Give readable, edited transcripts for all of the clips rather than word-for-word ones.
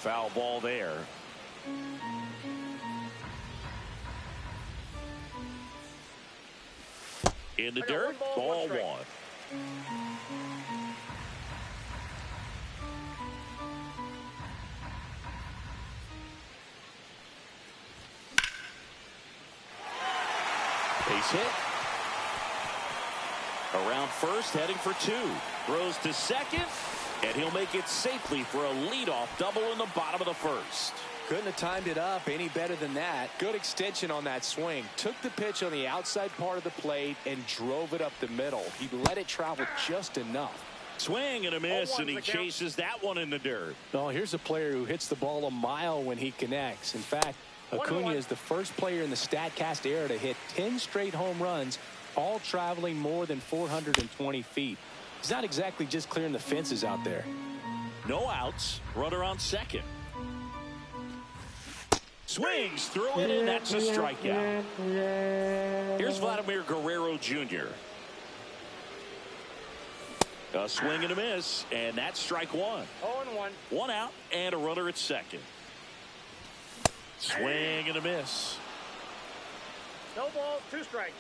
Foul ball there. In the dirt, ball one. Base hit. Around first, heading for two. Throws to second, and he'll make it safely for a leadoff double in the bottom of the first. Couldn't have timed it up any better than that. Good extension on that swing. Took the pitch on the outside part of the plate and drove it up the middle. He let it travel just enough. Swing and a miss, and he chases that one in the dirt. No, here's a player who hits the ball a mile when he connects. In fact, Acuna is the first player in the StatCast era to hit 10 straight home runs, all traveling more than 420 feet. He's not exactly just clearing the fences out there. No outs. Runner on second. Swings through it, and that's a strikeout. Here's Vladimir Guerrero Jr. A swing and a miss, and that's strike one. 0-1. One out, and a runner at second. Swing and a miss. No balls, 2 strikes.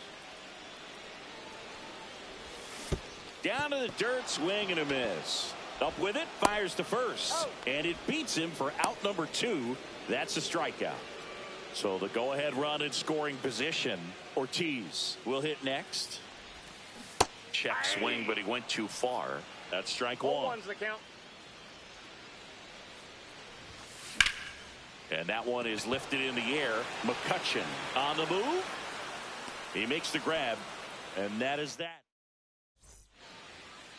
Down to the dirt, swing and a miss. Up with it, fires to first. And it beats him for out number 2. That's a strikeout. So the go-ahead run in scoring position. Ortiz will hit next. Check swing, but he went too far. That's strike one. 0-1's the count. And that one is lifted in the air. McCutchen on the move. He makes the grab, and that is that.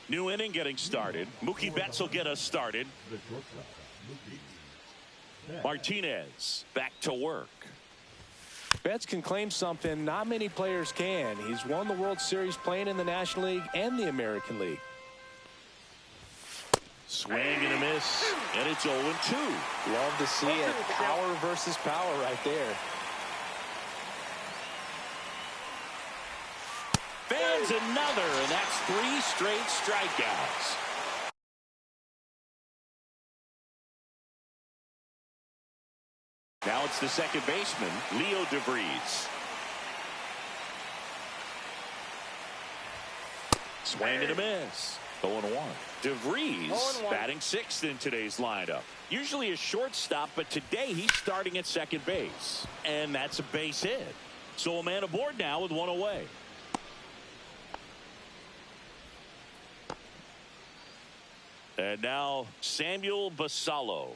New inning getting started. Mookie Betts will get us started. Martinez back to work. Betts can claim something not many players can. He's won the World Series playing in the National League and the American League. Swing and a miss, and it's 0-2. Love to see it. Power versus power right there. Fans another, and that's 3 straight strikeouts. Now it's the second baseman, Leo DeVries. Swing and a miss. 0-1. DeVries batting 6th in today's lineup. Usually a shortstop, but today he's starting at second base. And that's a base hit. So a man aboard now with one away. And now Samuel Basallo.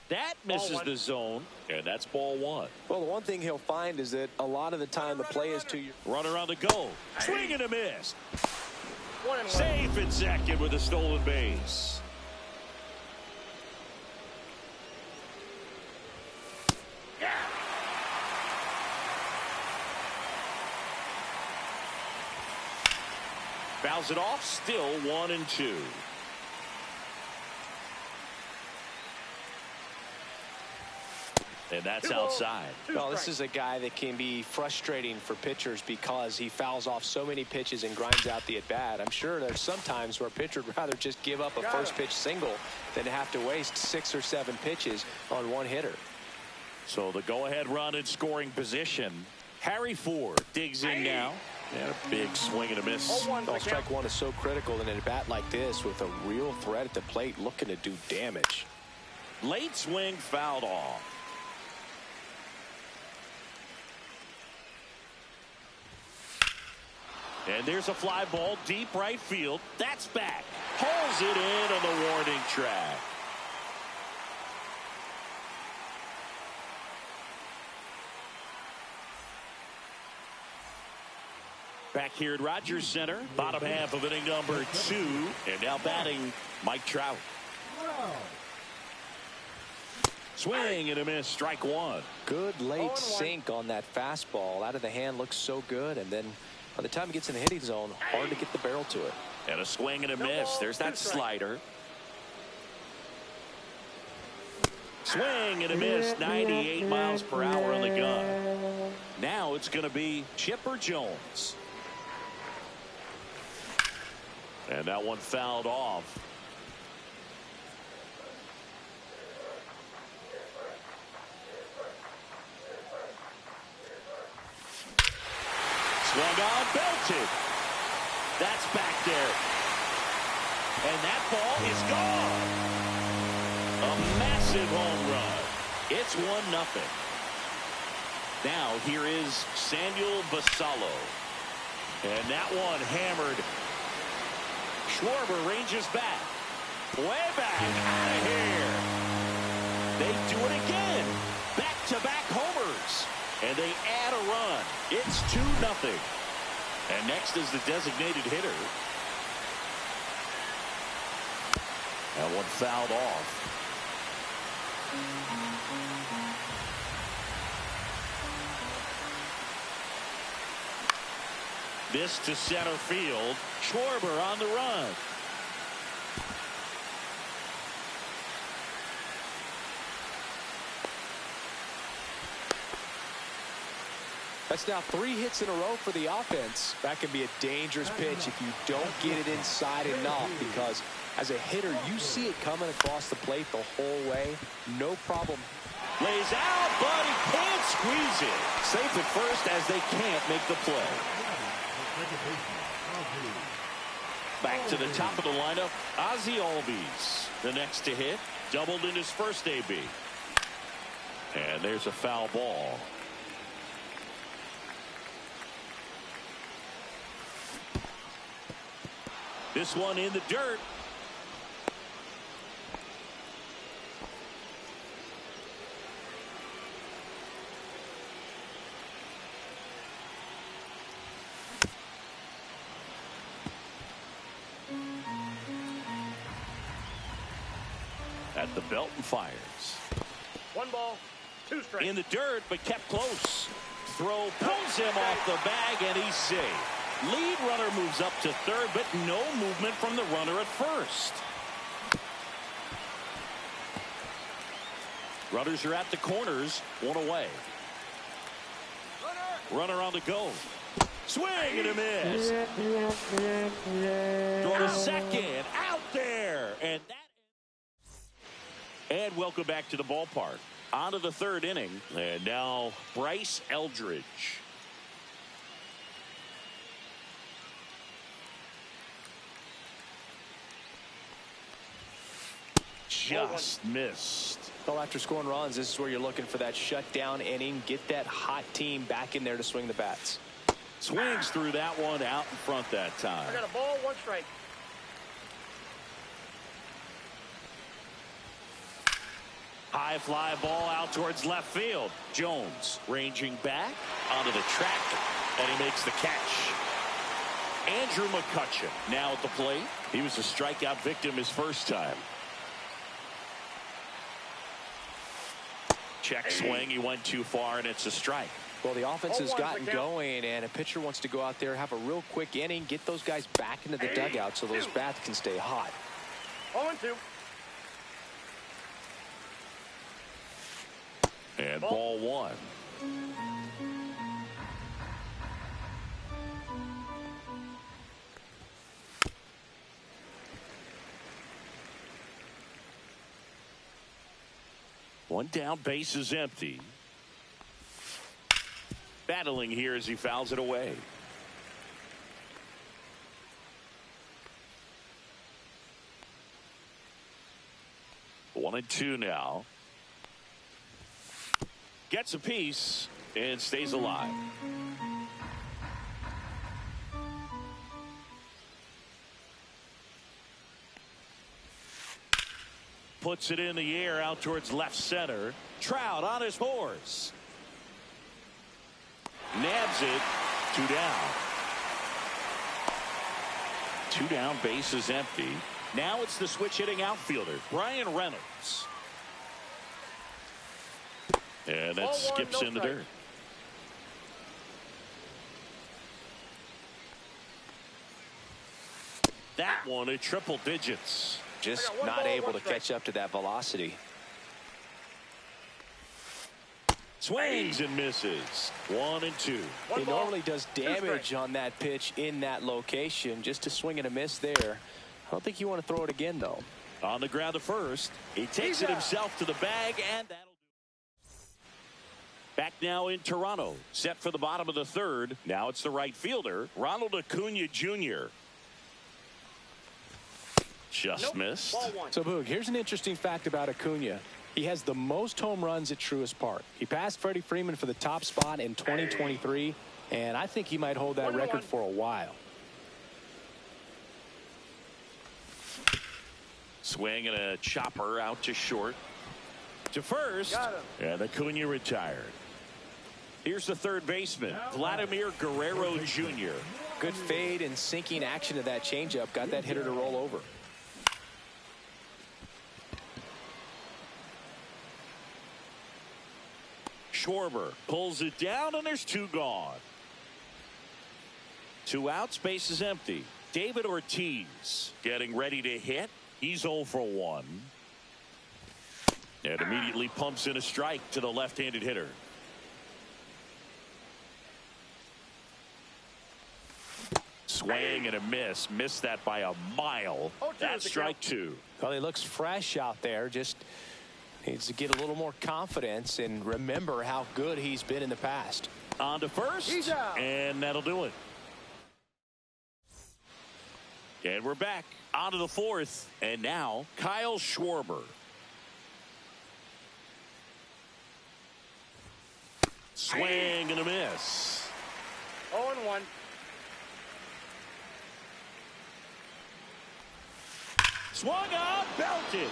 That misses the zone, and that's ball one. Well, the one thing he'll find is that a lot of the time the play is to your runner on the go. Swing and a miss. 1-1. Safe at second with a stolen base. Fouls it off, still 1-2. And that's outside. Well, this is a guy that can be frustrating for pitchers because he fouls off so many pitches and grinds out the at-bat. I'm sure there's some times where a pitcher would rather just give up a first pitch single than have to waste 6 or 7 pitches on one hitter. So the go-ahead run in scoring position. Harry Ford digs in now. And a big swing and a miss. Well, strike one is so critical in an at-bat like this with a real threat at the plate looking to do damage. Late swing fouled off. And there's a fly ball deep right field. That's back. Pulls it in on the warning track. Back here at Rogers Center, bottom half of inning number 2. And now batting, Mike Trout. Swing and a miss, strike one. Good late sink on that fastball. Out of the hand, looks so good. And then by the time he gets in the hitting zone, hard to get the barrel to it. And a swing and a miss. There's that slider. Swing and a miss, 98 miles per hour on the gun. Now it's going to be Chipper Jones. And that one fouled off. third. That's back there. And that ball is gone. A massive home run. It's 1-0. Now here is Samuel Basallo. And that one hammered. Schwarber ranges back. Way back. Out of here. They do it again. Back-to-back homers. And they add a run. It's 2-0. And next is the designated hitter. That one fouled off. This to center field. Schwarber on the run. That's now 3 hits in a row for the offense. That can be a dangerous pitch if you don't get it inside enough, because as a hitter, you see it coming across the plate the whole way. No problem. Lays out, but he can't squeeze it. Safe at first as they can't make the play. Back to the top of the lineup, Ozzie Albies. The next to hit, doubled in his first AB. And there's a foul ball. This one in the dirt. At the belt and fires. 1 ball, 2 strikes. In the dirt, but kept close. Throw pulls him off the bag, and he's safe. Lead runner moves up to third, but no movement from the runner at first. Runners are at the corners, 1 away. Runner on the go. Swing and a miss. Throw to second, out there, and welcome back to the ballpark. On to the 3rd inning, and now Bryce Eldridge. Just missed. Well, after scoring runs, this is where you're looking for that shutdown inning. Get that hot team back in there to swing the bats. Swings through that one out in front that time. I got a ball, 1 strike. High fly ball out towards left field. Jones ranging back onto the track, and he makes the catch. Andrew McCutchen now at the plate. He was a strikeout victim his first time. Check swing. He went too far, and it's a strike. Well, the offense has gotten going, and a pitcher wants to go out there, have a real quick inning, get those guys back into the dugout so those bats can stay hot. 0-2. And ball 1. One down, base is empty. Battling here as he fouls it away. One and two now. Gets a piece and stays alive. Puts it in the air out towards left center. Trout on his horse. Nabs it. 2 down. 2 down, base is empty. Now it's the switch hitting outfielder, Brian Reynolds. And that skips in the dirt. That one at triple digits. Just not able to catch up to that velocity. Swings and misses. 1 and 2. He normally does damage on that pitch in that location. Just a swing and a miss there. I don't think you want to throw it again, though. On the ground to first. He takes it himself to the bag, and that'll Back now in Toronto, set for the bottom of the third. Now it's the right fielder, Ronald Acuna Jr. Just missed. Ball one. So, Boog, here's an interesting fact about Acuna. He has the most home runs at Truist Park. He passed Freddie Freeman for the top spot in 2023, and I think he might hold that record for a while. Swing and a chopper out to short. To first. Got him. And Acuna retired. Here's the third baseman, Vladimir Guerrero Jr. Good fade and sinking action of that changeup got that hitter to roll over. Schwarber pulls it down, and there's two gone. 2 outs, base is empty. David Ortiz getting ready to hit. He's 0 for 1. And immediately pumps in a strike to the left-handed hitter. Swing and a miss. Missed that by a mile. That's strike 2. Well, he looks fresh out there. Just needs to get a little more confidence and remember how good he's been in the past. On to first. He's out. And that'll do it. And we're back onto the fourth. And now Kyle Schwarber. Swing and a miss. 0-1. Swung up, belted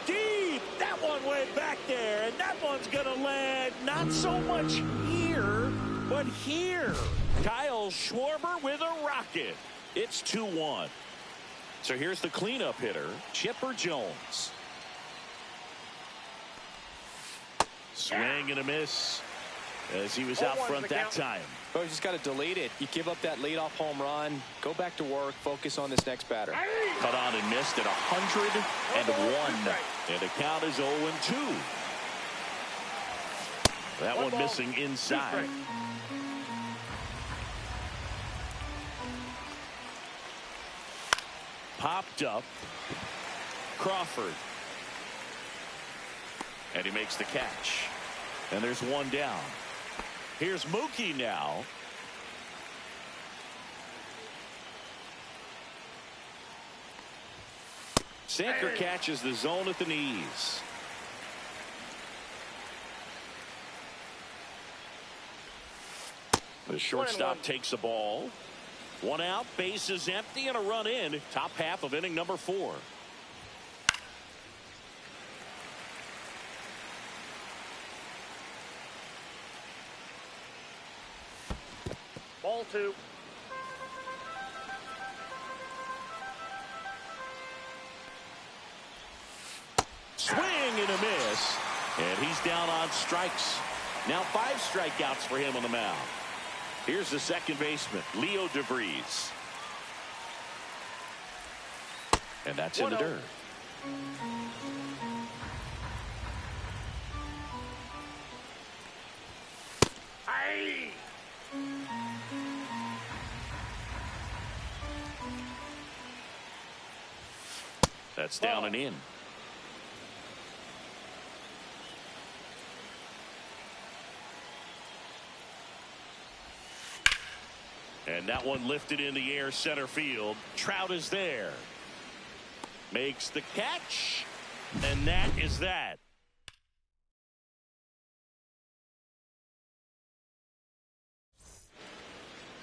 deep. That one went back there, and that one's gonna land not so much here, but here. Kyle Schwarber with a rocket. It's 2-1. So here's the cleanup hitter, Chipper Jones. Swing and a miss as he was out front that time. Oh, you just got to delete it. You give up that leadoff home run, go back to work, focus on this next batter. Cut on and missed at 101. And the count is 0-2. That one missing inside. Popped up. Crawford. And he makes the catch. And there's one down. Here's Mookie now. Sinker catches the zone at the knees. The shortstop takes the ball. 1 out, base is empty, and a run in. Top half of inning number 4. Ball 2. Swing and a miss. And he's down on strikes. Now 5 strikeouts for him on the mound. Here's the second baseman, Leo DeVries. And that's in the dirt. Aye. That's down and in. And that one lifted in the air center field. Trout is there. Makes the catch. And that is that.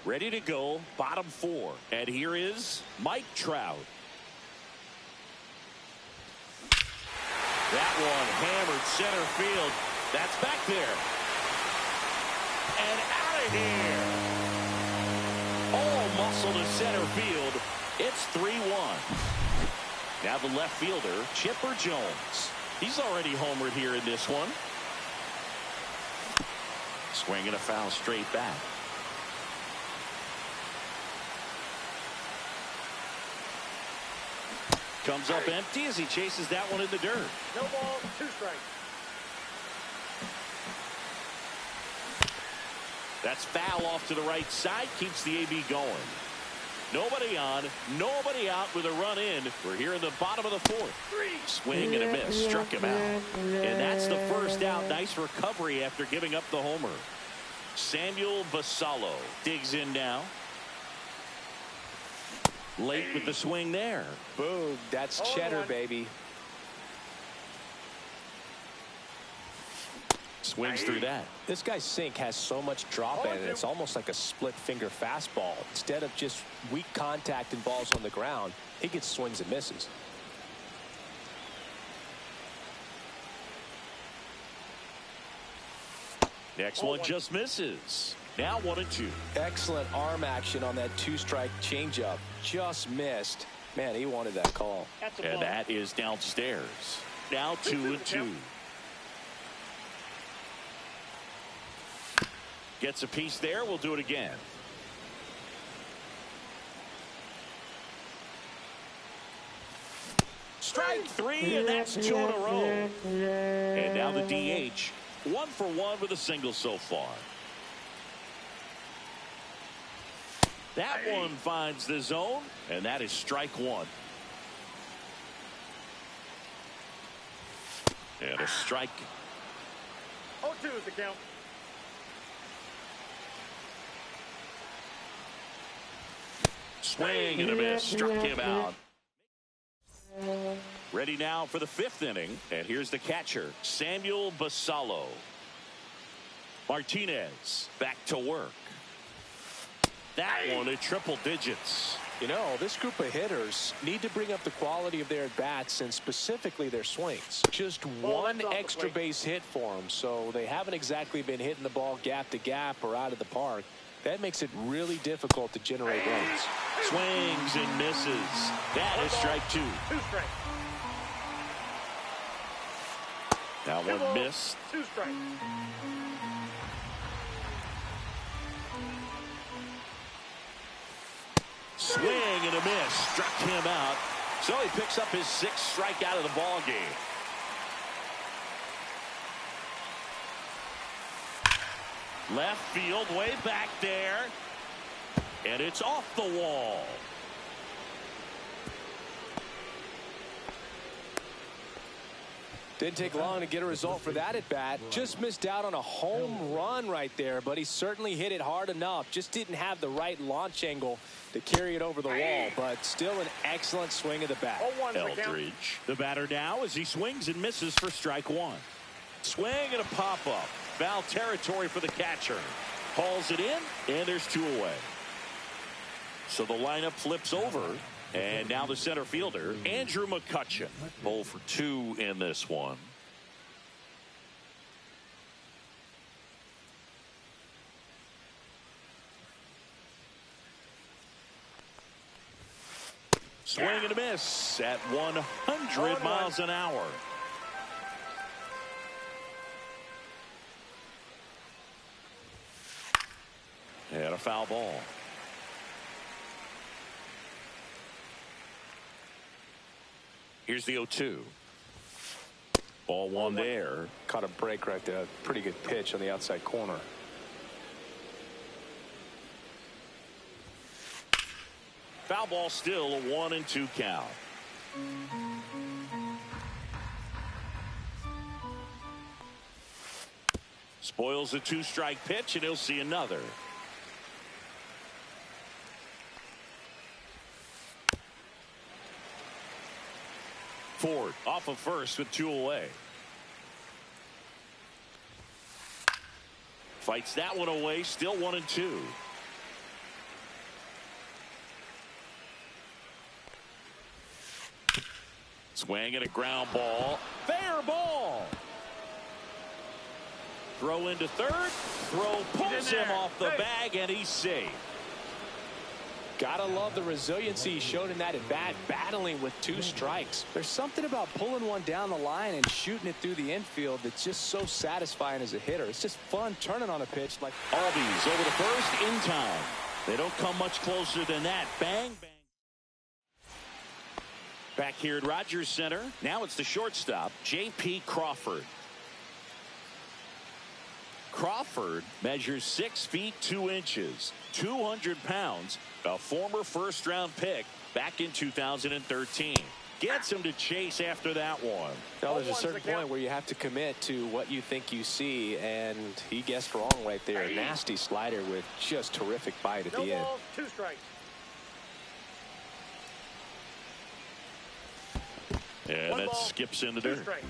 Ready to go. Bottom 4. And here is Mike Trout. That one hammered center field. That's back there. And out of here. All muscle to center field. It's 3-1. Now the left fielder, Chipper Jones. He's already homered here in this one. Swinging a foul straight back. Comes up empty as he chases that one in the dirt. No ball, 2 strikes. That's foul off to the right side. Keeps the AB going. Nobody on, nobody out with a run in. We're here in the bottom of the fourth. Swing and a miss. Struck him out. And that's the first out. Nice recovery after giving up the homer. Samuel Basallo digs in now. Late with the swing there. Boom. That's cheddar, baby. Swings through that. This guy's sink has so much drop in it. It's almost like a split finger fastball. Instead of just weak contact and balls on the ground, he gets swings and misses. Next one just misses. Now 1-2. Excellent arm action on that two-strike changeup. Just missed. Man, he wanted that call. And that is downstairs. Now 2-2. Gets a piece there. We'll do it again. Strike three, and that's 2 in a row. And now the DH. 1 for 1 with a single so far. That one finds the zone, and that is strike 1. And a strike. 0-2 is the count. Swing and a miss. Struck him out. Ready now for the 5th inning. And here's the catcher, Samuel Basallo. Martinez back to work. That one at triple digits. You know, this group of hitters need to bring up the quality of their at-bats and specifically their swings. Just one extra base hit for them, so they haven't exactly been hitting the ball gap to gap or out of the park. That makes it really difficult to generate runs. Swings and misses. That is strike 2. 2 strikes. Now one missed. 2 strikes. Swing and a miss. Struck him out. So he picks up his 6th strikeout of the ball game. Left field, way back there. And it's off the wall. Didn't take long to get a result for that at bat. Just missed out on a home run right there, but he certainly hit it hard enough. Just didn't have the right launch angle to carry it over the wall, but still an excellent swing of the bat. Eldridge, the batter now, as he swings and misses for strike 1. Swing and a pop-up. Foul territory for the catcher. Hauls it in, and there's 2 away. So the lineup flips over. And now the center fielder, Andrew McCutchen. 0 for 2 in this one. Swing and a miss at 100 miles an hour. And a foul ball. Here's the 0-2. Ball 1 there. Caught a break right there. Pretty good pitch on the outside corner. Foul ball still, a 1-2 count. Spoils a 2-strike pitch, and he'll see another. Ford off of first with 2 away. Fights that one away, still 1-2. Swing and a ground ball. Fair ball. Throw into third. Throw pulls him off the bag, and he's safe. Gotta love the resiliency he showed in that at bat, battling with 2 strikes. There's something about pulling one down the line and shooting it through the infield that's just so satisfying as a hitter. It's just fun turning on a pitch like Albies over the first in time. They don't come much closer than that. Bang, bang. Back here at Rogers Center. Now it's the shortstop, J.P. Crawford. Crawford measures 6 feet 2 inches. 200 pounds, a former first-round pick back in 2013. Gets him to chase after that one. Now, there's a certain point where you have to commit to what you think you see, and he guessed wrong right there. A nasty slider with just terrific bite at the end. 2 strikes. And that skips in the dirt. Strikes.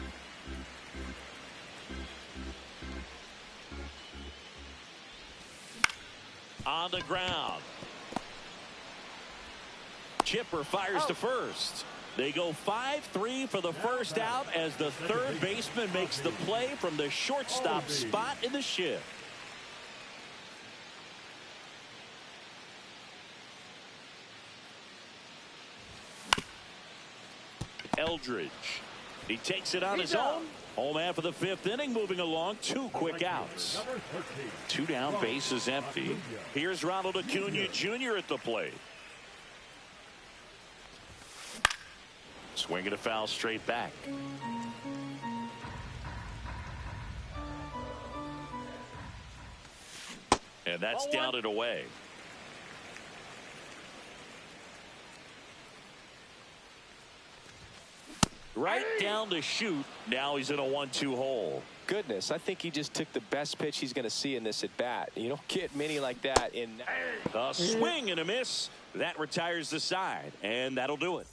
On the ground. Chipper fires to first. They go 5-3 for the first out as the third baseman makes the play from the shortstop spot in the shift. Eldridge. He takes it on his own. Home half of the 5th inning, moving along. 2 quick outs. 2 down, bases empty. Here's Ronald Acuna Jr. at the plate. Swinging a foul straight back. And that's down and away. Right down to shoot. Now he's in a 1-2 hole. Goodness, I think he just took the best pitch he's going to see in this at bat. You don't get many like that in. A swing and a miss. That retires the side, and that'll do it.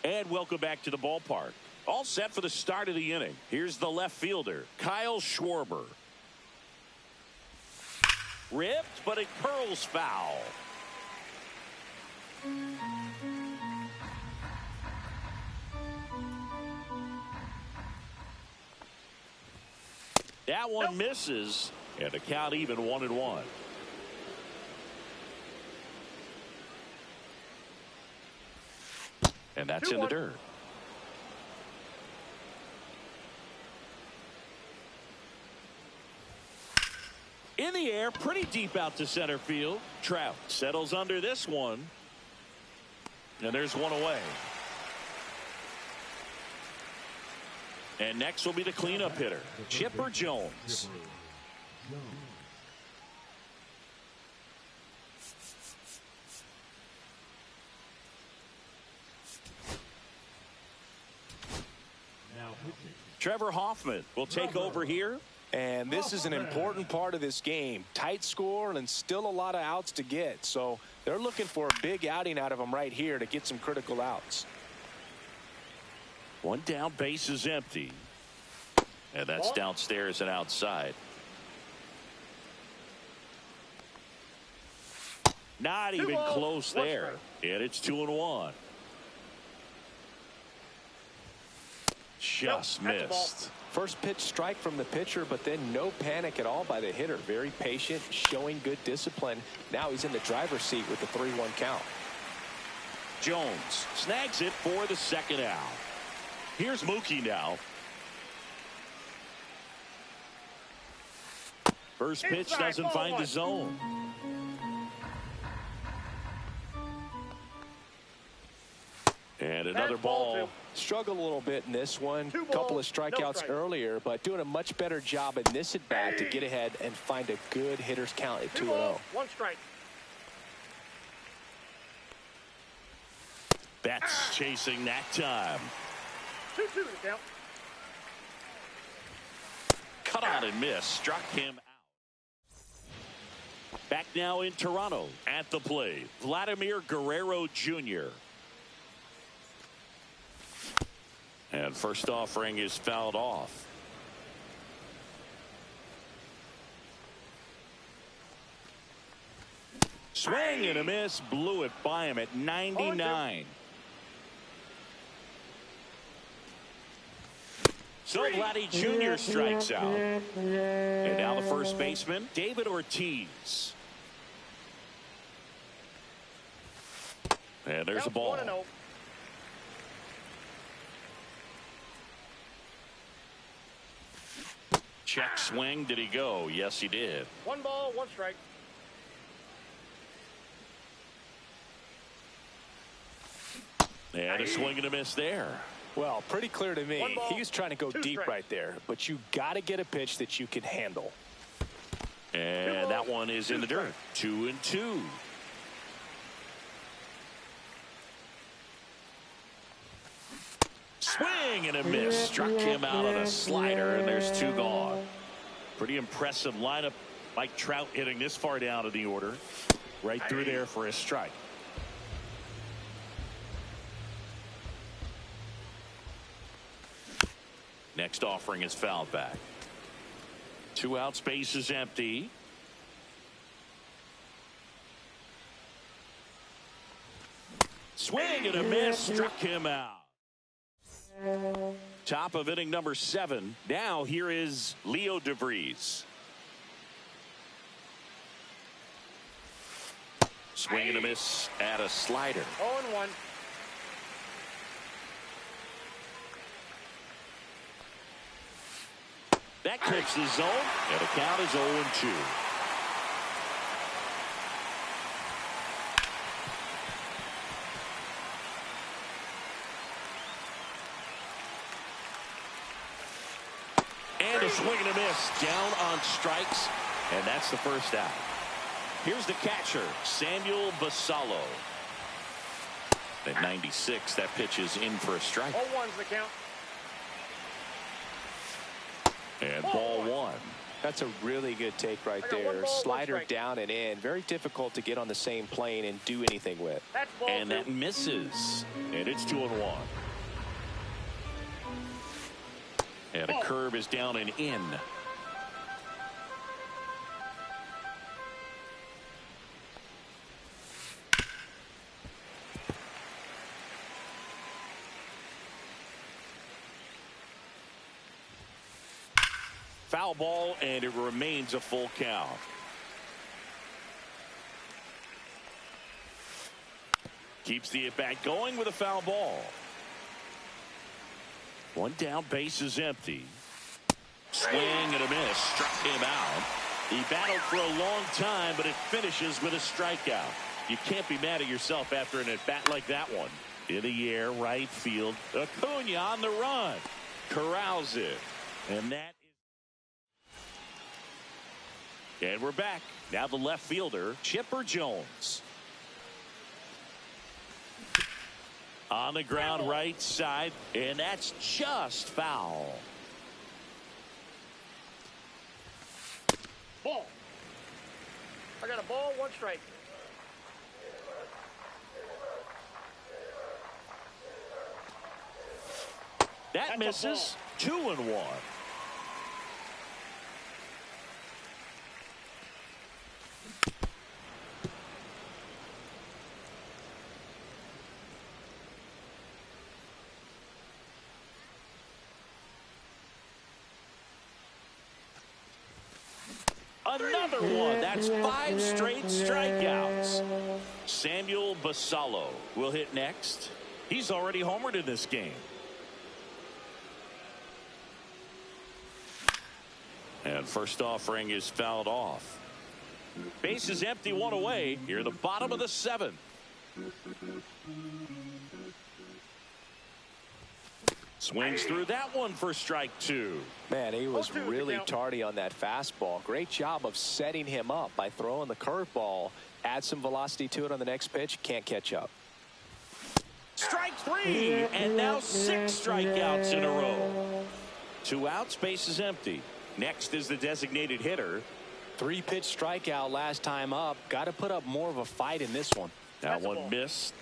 And welcome back to the ballpark. All set for the start of the inning. Here's the left fielder, Kyle Schwarber. Ripped, but it curls foul. That one misses, and the count even 1-1. And that's in the dirt. In the air, pretty deep out to center field. Trout settles under this one. And there's one away. And next will be the cleanup hitter, Chipper Jones. Trevor Hoffman will take over here. And this is an important part of this game. Tight score and still a lot of outs to get. So they're looking for a big outing out of him right here to get some critical outs. One down, base is empty. And that's downstairs and outside. Not even close there. And it's 2-1. Just missed. First pitch strike from the pitcher, but then no panic at all by the hitter. Very patient, showing good discipline. Now he's in the driver's seat with the 3-1 count. Jones snags it for the second out. Here's Mookie now. First pitch doesn't find the zone. And another ball. Struggled a little bit in this one. Couple of strikeouts earlier, but doing a much better job in this at bat to get ahead and find a good hitter's count at 2-0. 1 strike. That's chasing that time. 2-2 the count. Cut on and miss. Struck him out. Back now in Toronto at the plate, Vladimir Guerrero Jr. And first offering is fouled off. Swing and a miss. Blew it by him at 99. So Vladdy Jr. strikes out. And now the first baseman, David Ortiz. And there's a ball. 1-0. Check swing. Did he go? Yes, he did. 1 ball, 1 strike. And a swing and a miss there. Well, pretty clear to me. He was trying to go deep right there, but you got to get a pitch that you can handle. And that one is in the dirt. 2-2. Swing and a miss. Struck him out on a slider, and there's 2 gone. Pretty impressive lineup. Mike Trout hitting this far down in the order. Right through there for a strike. Next offering is fouled back. 2 outs, base is empty. Swing and a miss. Struck him out. Top of inning number 7. Now here is Leo DeVries. Swing and a miss at a slider. 0-1. That clips the zone, and the count is 0-2. And a swing and a miss down on strikes, and that's the first out. Here's the catcher, Samuel Basallo. At 96, that pitch is in for a strike. 0-1's the count. And ball 1. That's a really good take right there. Slider down and in. Very difficult to get on the same plane and do anything with. That's ball And 2. that misses. And it's 2-1. And a curve is down and in. Foul ball, and it remains a full count. Keeps the at-bat going with a foul ball. 1 down, base is empty. Swing and a miss. Struck him out. He battled for a long time, but it finishes with a strikeout. You can't be mad at yourself after an at-bat like that one. In the air, right field. Acuna on the run. Corrals it. And that is... And we're back. Now the left fielder, Chipper Jones. On the ground right side, and that's just foul. Ball. I got a ball, 1 strike. That misses. 2-1. Another one. That's 5 straight strikeouts. Samuel Basallo will hit next. He's already homered in this game. And first offering is fouled off. Base is empty, 1 away. Here at the bottom of the 7th. Swings through that one for strike 2. Man, he was really tardy on that fastball. Great job of setting him up by throwing the curveball. Add some velocity to it on the next pitch. Can't catch up. Strike 3, and now 6 strikeouts in a row. 2 outs, base is empty. Next is the designated hitter. 3-pitch strikeout last time up. Got to put up more of a fight in this one. That one missed.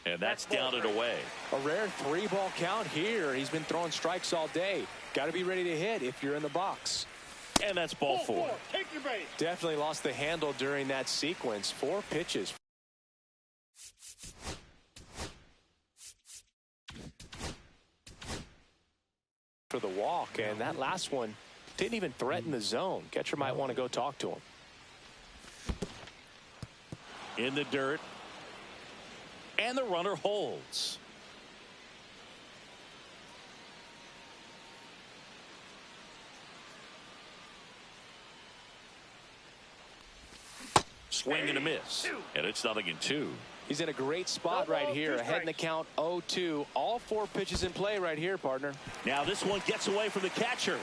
And that's down and away. A rare 3-ball count here. He's been throwing strikes all day. Got to be ready to hit if you're in the box. And that's ball 4. Take your base. Definitely lost the handle during that sequence. 4 pitches. For the walk, and that last one didn't even threaten the zone. Catcher might want to go talk to him. In the dirt. And the runner holds. swing and a miss. And it's 0-2. He's in a great spot right here, ahead in the count 0-2. All 4 pitches in play right here, partner. Now this one gets away from the catcher.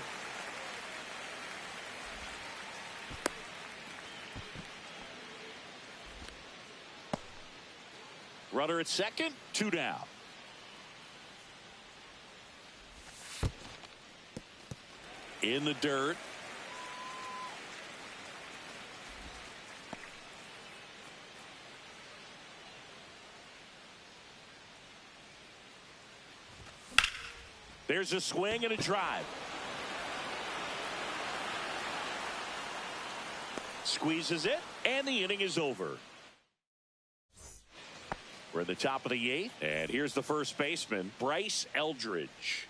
Runner at second, 2 down. In the dirt. There's a swing and a drive. Squeezes it, and the inning is over. We're at the top of the 8th, and here's the first baseman, Bryce Eldridge.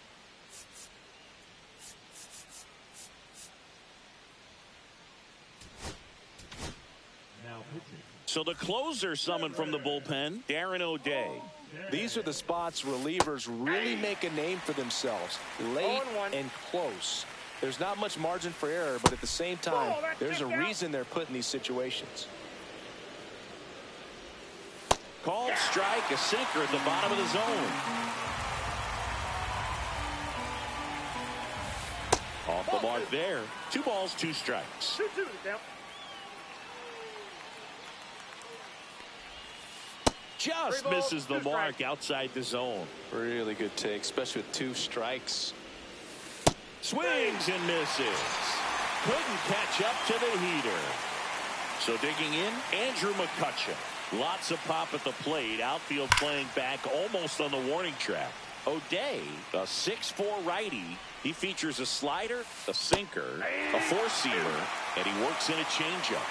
So the closer summoned from the bullpen, Darren O'Day. These are the spots relievers really make a name for themselves. Late and close. There's not much margin for error, but at the same time, there's a reason they're put in these situations. Called strike, a sinker at the bottom of the zone. Off the mark there. 2 balls, 2 strikes. 2-2 down. Just misses the mark outside the zone. Really good take, especially with 2 strikes. Swings and misses. Couldn't catch up to the heater. So digging in, Andrew McCutcheon. Lots of pop at the plate. Outfield playing back almost on the warning track. O'Day, a 6'4" righty. He features a slider, a sinker, a 4-seamer, and he works in a changeup.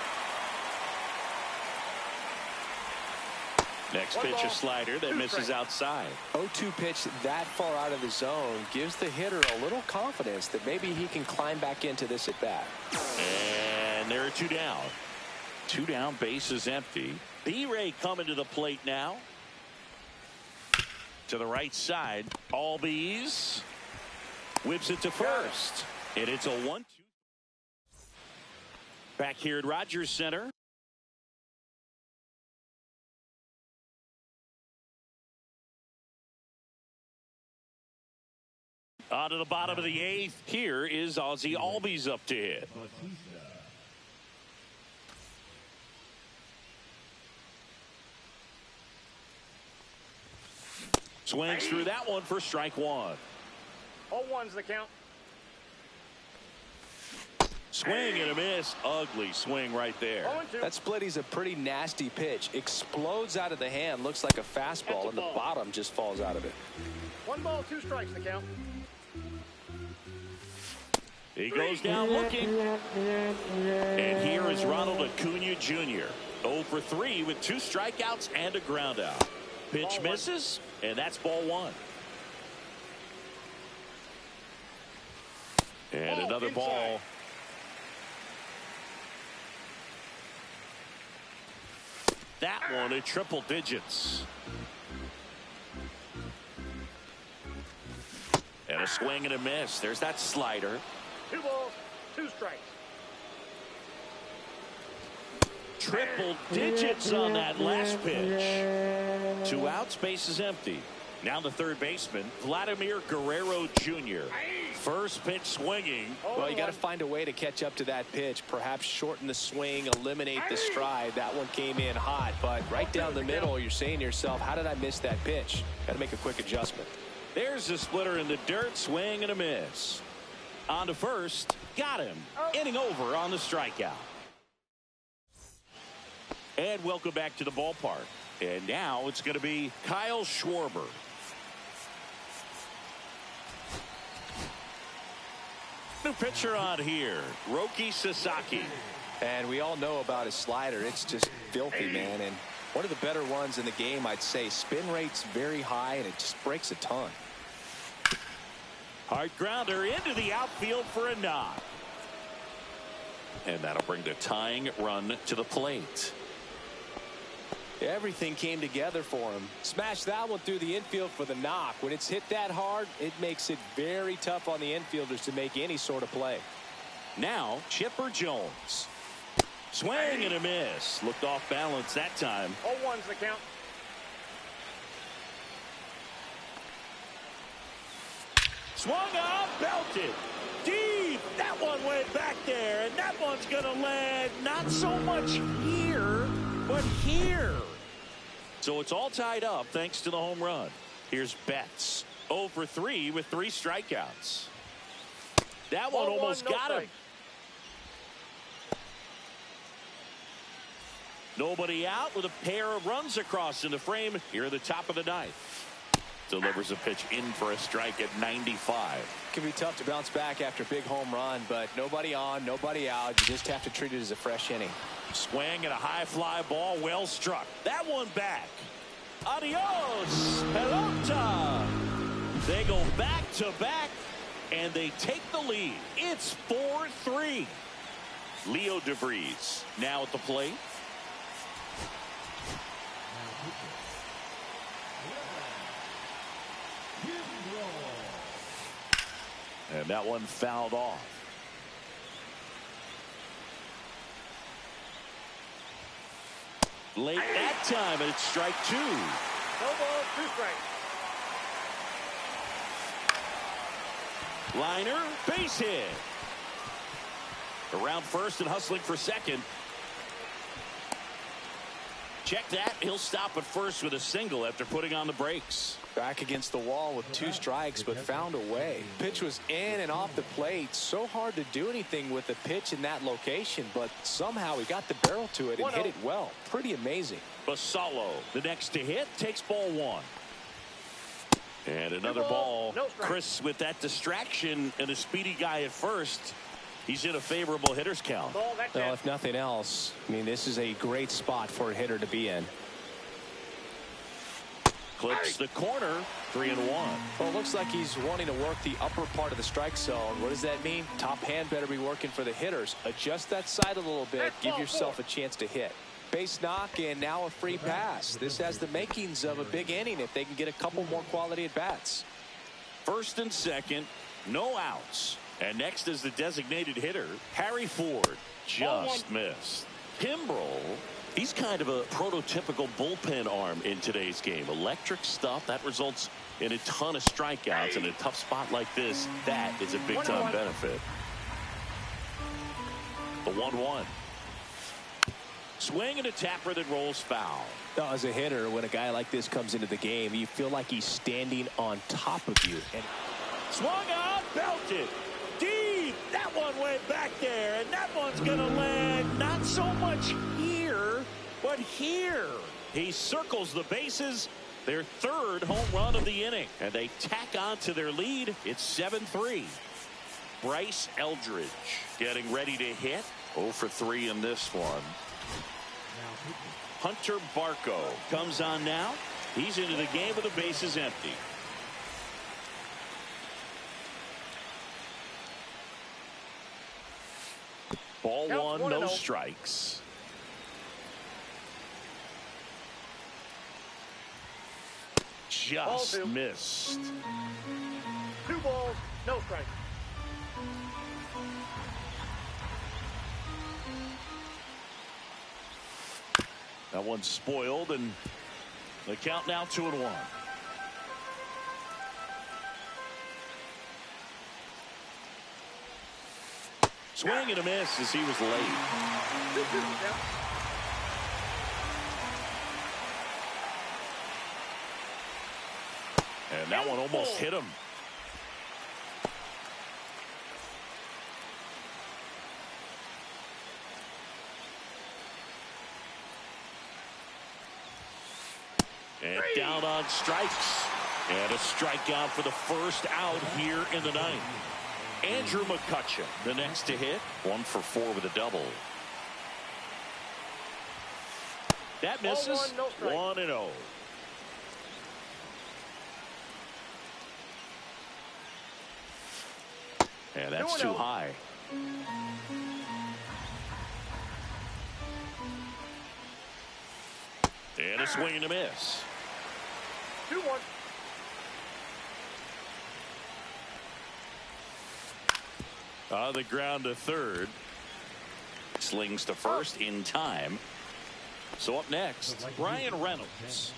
Next pitch, a slider that misses outside. 0-2 pitch that far out of the zone gives the hitter a little confidence that maybe he can climb back into this at bat. And there are 2 down. 2 down, base is empty. B-Ray coming to the plate now. To the right side, Albies whips it to first. And it's a 1-2. Back here at Rogers Center. On to the bottom of the 8th. Here is Ozzie Albies up to hit. Swings through that one for strike 1. 0-1's the count. Swing and a miss. Ugly swing right there. 0-2. That splitty's a pretty nasty pitch. Explodes out of the hand. Looks like a fastball, and the bottom just falls out of it. 1 ball, 2 strikes the count. He goes down looking. And here is Ronald Acuna Jr. 0 for 3 with 2 strikeouts and a ground out. Pitch misses, and that's ball 1. And another ball. That one in triple digits. And a swing and a miss. There's that slider. 2 balls, 2 strikes. Triple digits on that last pitch. 2 outs, base is empty. Now the third baseman, Vladimir Guerrero Jr. First pitch swinging. Well, you got to find a way to catch up to that pitch. Perhaps shorten the swing, eliminate the stride. That one came in hot, but right down the middle, you're saying to yourself, how did I miss that pitch? Got to make a quick adjustment. There's the splitter in the dirt, swing and a miss. On to first, got him. Inning over on the strikeout. And welcome back to the ballpark. And now it's going to be Kyle Schwarber. New pitcher on here, Roki Sasaki. And we all know about his slider. It's just filthy, man. And one of the better ones in the game, I'd say. Spin rate's very high, and it just breaks a ton. Hard grounder into the outfield for a knock. And that'll bring the tying run to the plate. Everything came together for him. Smashed that one through the infield for the knock. When it's hit that hard, it makes it very tough on the infielders to make any sort of play. Now, Chipper Jones. Swing and a miss. Looked off balance that time. All ones the count. Swung on, belted. Deep. That one went back there, and that one's going to land not so much here, but here. So it's all tied up thanks to the home run. Here's Betts. 0 for 3 with 3 strikeouts. That one almost got him. Nobody out with a pair of runs across in the frame here at the top of the ninth. Delivers a pitch in for a strike at 95. It can be tough to bounce back after a big home run, but nobody on, nobody out. You just have to treat it as a fresh inning. Swing and a high fly ball, well struck. That one back. Adios, pelota. They go back to back, and they take the lead. It's 4-3. Leo DeVries now at the plate. And that one fouled off. Late that time, and it's strike 2. No balls, 2 strikes. Liner, base hit. Around first and hustling for second. Check that. He'll stop at first with a single after putting on the brakes. Back against the wall with 2 strikes, but found a way. Pitch was in and off the plate. So hard to do anything with the pitch in that location, but somehow he got the barrel to it and hit it well. Pretty amazing. Basallo, the next to hit, takes ball 1. And another ball. No strike. Chris with that distraction and a speedy guy at first. He's in a favorable hitter's count. Ball, that's Well, it. if nothing else, I mean, this is a great spot for a hitter to be in. Clips the corner, 3-1. Well, it looks like he's wanting to work the upper part of the strike zone. What does that mean? Top hand better be working for the hitters. Adjust that side a little bit. Give yourself a chance to hit. Base knock and now a free pass. This has the makings of a big inning if they can get a couple more quality at bats. First and second, no outs. And next is the designated hitter, Harry Ford. Just missed. Kimbrel, he's kind of a prototypical bullpen arm in today's game. Electric stuff that results in a ton of strikeouts in a tough spot like this. That is a big time benefit. The 1-1. Swing and a tapper that rolls foul. Now, as a hitter, when a guy like this comes into the game, you feel like he's standing on top of you. And swung on, belted. Deep. That one went back there, and that one's going to land not so much here, but here. He circles the bases. Their 3rd home run of the inning, and they tack on to their lead. It's 7-3. Bryce Eldridge getting ready to hit. 0 for 3 in this one. Hunter Barco comes on now. He's into the game with the bases empty. Ball 1, no strikes. Just missed. 2 balls, no strikes. That one's spoiled, and the count now 2-1. Swing and a miss as he was late. And that one almost hit him. And down on strikes. And a strikeout for the first out here in the ninth. Andrew McCutchen, the next to hit. 1 for 4 with a double. That misses. 1-0. And that's too high. And a swing and a miss. 2-1. On the ground to third. slings to first in time. So up next, Bryan Reynolds.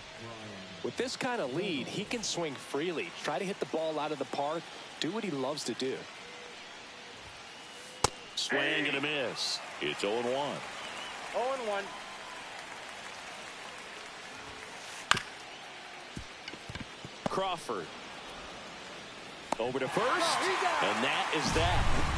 With this kind of lead, he can swing freely, try to hit the ball out of the park, do what he loves to do. Swing and a miss. It's 0-1. 0-1. Crawford. Over to first. And that is that.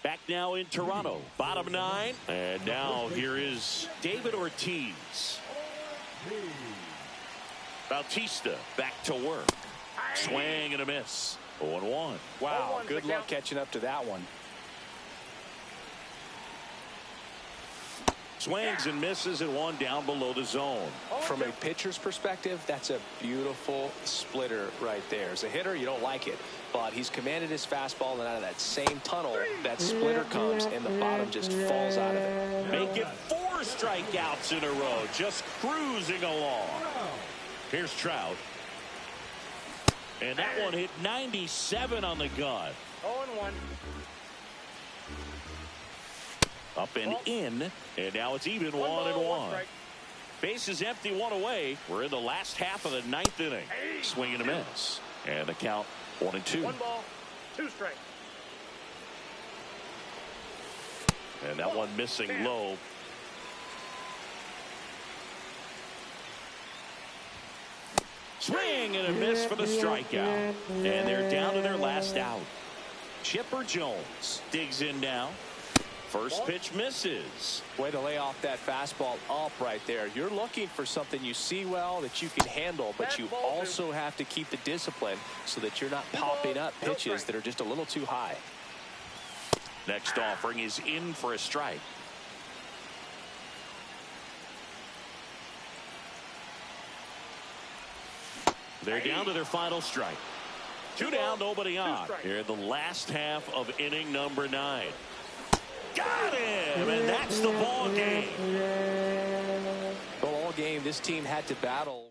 Back now in Toronto. Bottom 9. And now here is David Ortiz. Bautista back to work. Swing and a miss. 0-1. Wow, good luck catching up to that one. Swings and misses and one down below the zone. From a pitcher's perspective, that's a beautiful splitter right there. As a hitter, you don't like it, but he's commanded his fastball, and out of that same tunnel, that splitter comes, and the bottom just falls out of it. Make it 4 strikeouts in a row, just cruising along. Here's Trout. And that one hit 97 on the gun. 0-1. Up and in, and now it's even 1-1. Base is empty, 1 away. We're in the last half of the 9th inning. Swing and a miss. And the count 1-2. 1 ball, 2 strikes. And that one missing low. Swing and a miss for the strikeout. And they're down to their last out. Chipper Jones digs in now. First pitch misses. Way to lay off that fastball up right there. You're looking for something you see well that you can handle, but you also have to keep the discipline so that you're not popping up pitches that are just a little too high. Next offering is in for a strike. They're down to their final strike. 2 down, nobody on. Here in the last half of inning number 9. Got him, and that's the ball game. Well, all game, this team had to battle.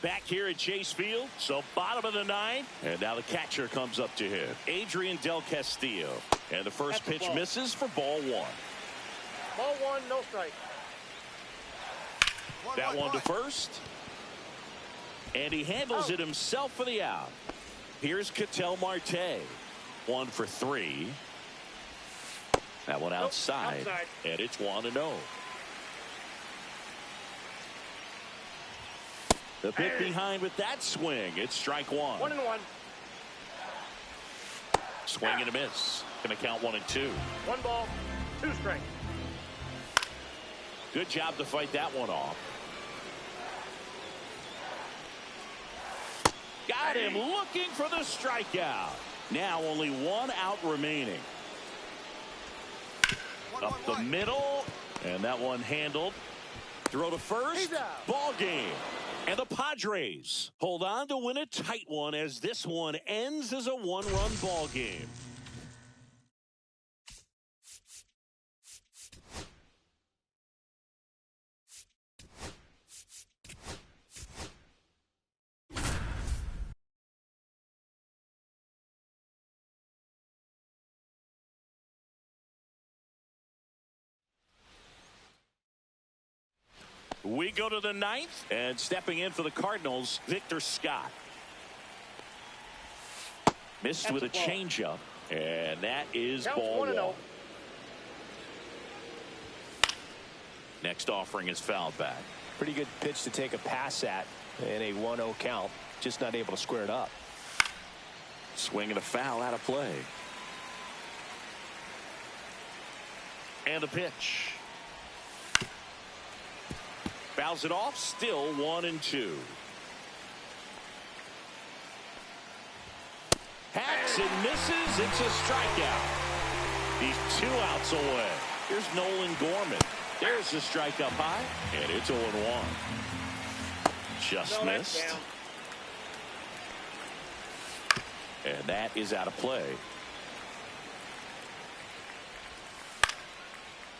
back here at Chase Field. So bottom of the ninth. And now the catcher comes up to hit. Adrian Del Castillo. And the first pitch misses for ball one. Ball one, no strike. That one to first. And he handles it himself for the out. Here's Ketel Marte. 1 for 3. That one outside. And it's 1-0. The bit behind with that swing. It's strike one. 1-1. Swing and a miss. Going to count 1 and 2. 1 ball, 2 strikes. Good job to fight that one off. Got him looking for the strikeout. Now only 1 out remaining. Up the middle. And that one handled. Throw to first. Ball game. And the Padres hold on to win a tight one as this one ends as a 1-run ball game. We go to the ninth, and stepping in for the Cardinals, Victor Scott. Missed with a changeup, and that is ball 1. Next offering is fouled back. Pretty good pitch to take a pass at in a 1-0 count. Just not able to square it up. Swing and a foul out of play. And the pitch. Fouls it off, still 1 and 2. Hacks and misses. It's a strikeout. He's 2 outs away. Here's Nolan Gorman. There's the strike up high, and it's 0-1. Just missed. And that is out of play.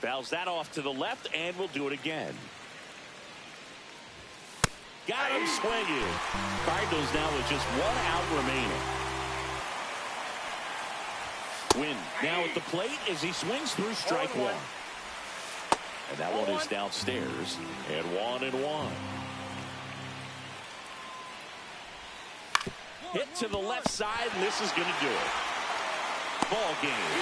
Fouls that off to the left, and we'll do it again. Got him swinging. Cardinals now with just 1 out remaining. Win now at the plate as he swings through strike 1. And that one is downstairs. And 1-1. Hit to the left side, and this is going to do it. Ball game.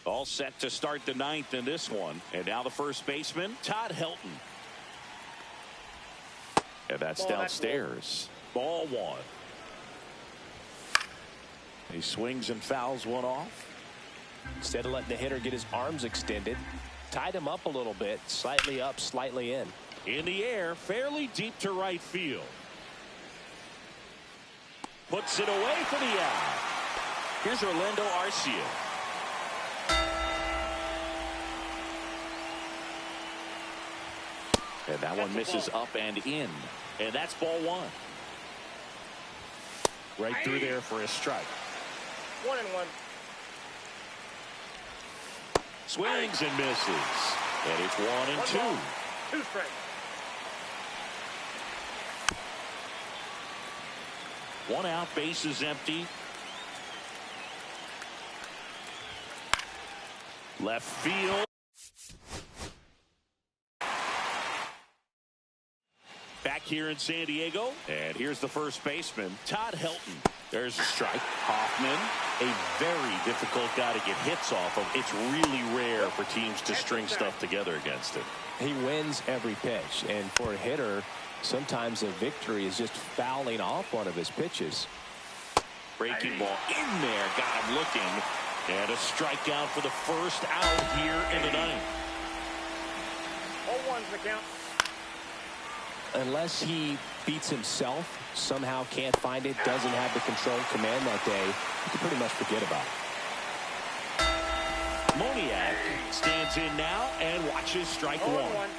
All set to start the ninth in this one. And now the first baseman, Todd Helton. And that's downstairs. Ball 1. He swings and fouls one off. Instead of letting the hitter get his arms extended, tied him up a little bit, slightly up, slightly in. In the air, fairly deep to right field. Puts it away for the out. Here's Orlando Arcia. And that one misses up and in. And that's ball 1. Right through there for a strike. 1-1. Swings and misses. And it's 1 and 2. 2 strikes. One out, base is empty. Left field. Back here in San Diego. And here's the first baseman, Todd Helton. There's a strike. Hoffman, a very difficult guy to get hits off of. It's really rare for teams to string stuff together against him. He wins every pitch. And for a hitter, sometimes a victory is just fouling off one of his pitches. Breaking ball in there. Got him looking. And a strikeout for the first out here in the ninth. 0-1's the count. unless he beats himself, somehow can't find it, doesn't have the control command that day, you can pretty much forget about it. Moniak stands in now and watches strike one.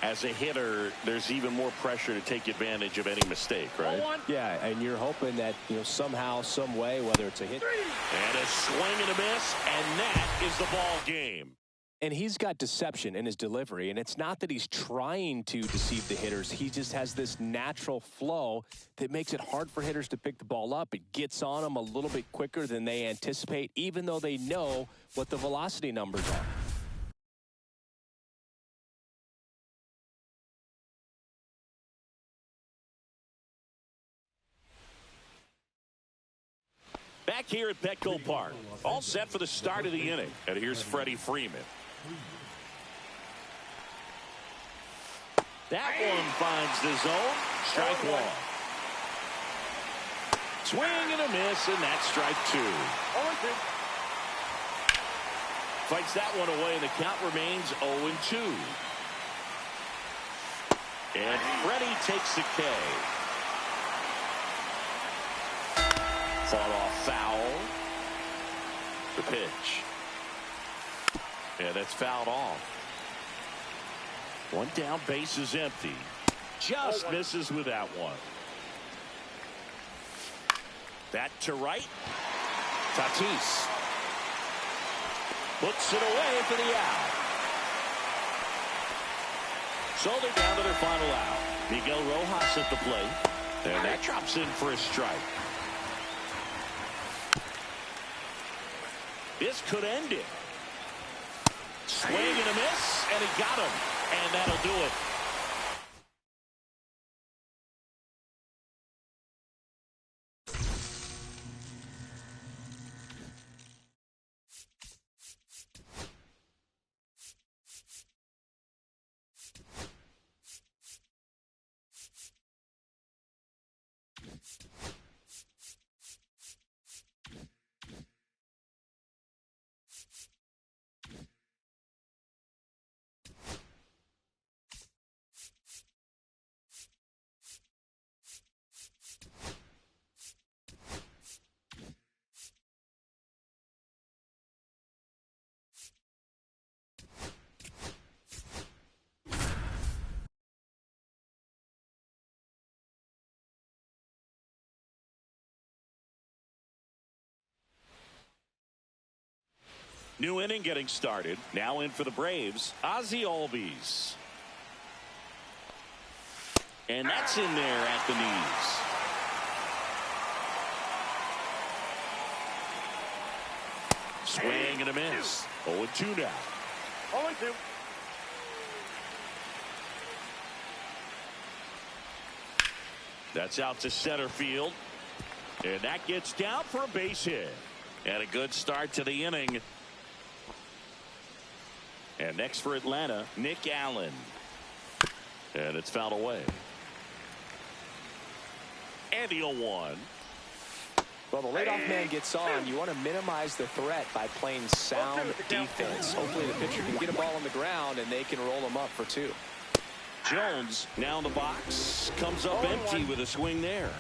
As a hitter, there's even more pressure to take advantage of any mistake, right? Yeah, and you're hoping that, somehow, some way, whether it's a hit. And a swing and a miss, and that is the ball game. And he's got deception in his delivery, and it's not that he's trying to deceive the hitters. He just has this natural flow that makes it hard for hitters to pick the ball up. It gets on them a little bit quicker than they anticipate, even though they know what the velocity numbers are. Back here at Petco Park, all set for the start of the inning. And here's Freddie Freeman. That one finds the zone. Strike one. Swing and a miss, and that's strike two. Fights that one away, and the count remains 0-2. And Freddie takes the K. Fought off foul. The pitch. And it's fouled off. One down, base is empty. Just misses with that one. That to right. Tatis. Puts it away for the out. So they're down to their final out. Miguel Rojas at the plate. And that drops in for a strike. This could end it. Swing and a miss, and he got him. And that'll do it. New inning getting started. Now in for the Braves, Ozzie Albies. And that's in there at the knees. Swing and a miss. 0-2 now. 0-2. That's out to center field. And that gets down for a base hit. And a good start to the inning. And next for Atlanta, Nick Allen. And it's fouled away. And the 0-1. Well, the leadoff man gets on. You want to minimize the threat by playing sound defense. Hopefully the pitcher can get a ball on the ground and they can roll him up for two. Jones now in the box. Comes up empty with a swing there.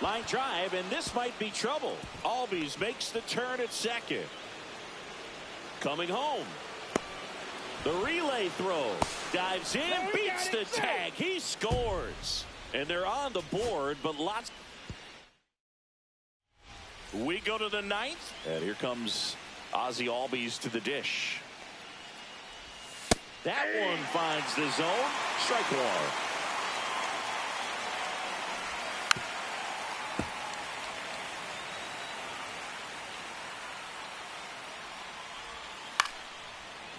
Line drive, and this might be trouble. Albies makes the turn at second. Coming home. The relay throw. Dives in, beats the tag. He scores. And they're on the board, but lots. We go to the ninth. And here comes Ozzie Albies to the dish. That one finds the zone. Strike one.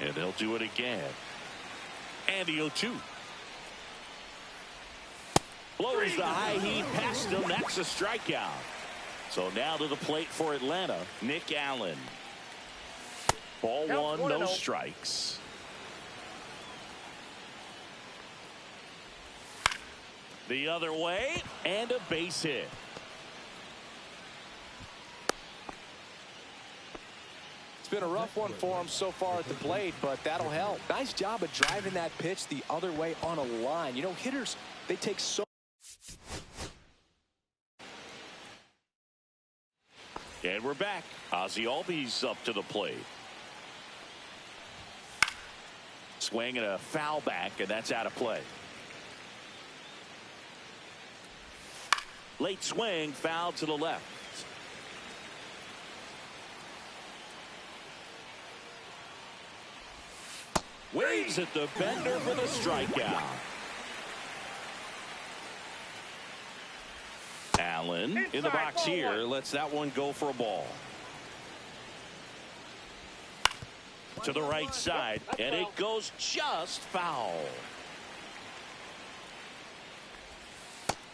And they'll do it again. And the 0-2. Blows the high heat past him. That's a strikeout. So now to the plate for Atlanta, Nick Allen. Ball one, no strikes. The other way, and a base hit. It's been a rough one for him so far at the plate, but that'll help. Nice job of driving that pitch the other way on a line. You know, hitters, they take so. And we're back. Ozzie Albies up to the plate. Swing and a foul back, and that's out of play. Late swing, foul to the left. Waves at the bender for the strikeout. Allen in the box here. Lets that one go for a ball. To the right side, and it goes just foul.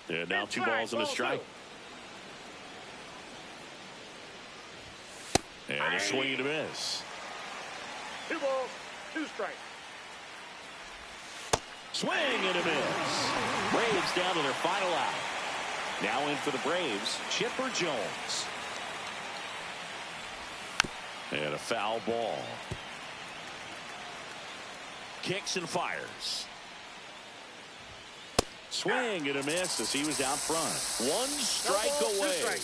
And now 2 balls and a strike. And a swing and a miss. 2 balls, 2 strikes. Swing and a miss. Braves down to their final out. Now in for the Braves, Chipper Jones. And a foul ball. Kicks and fires. Swing and a miss as he was out front. 1 strike away.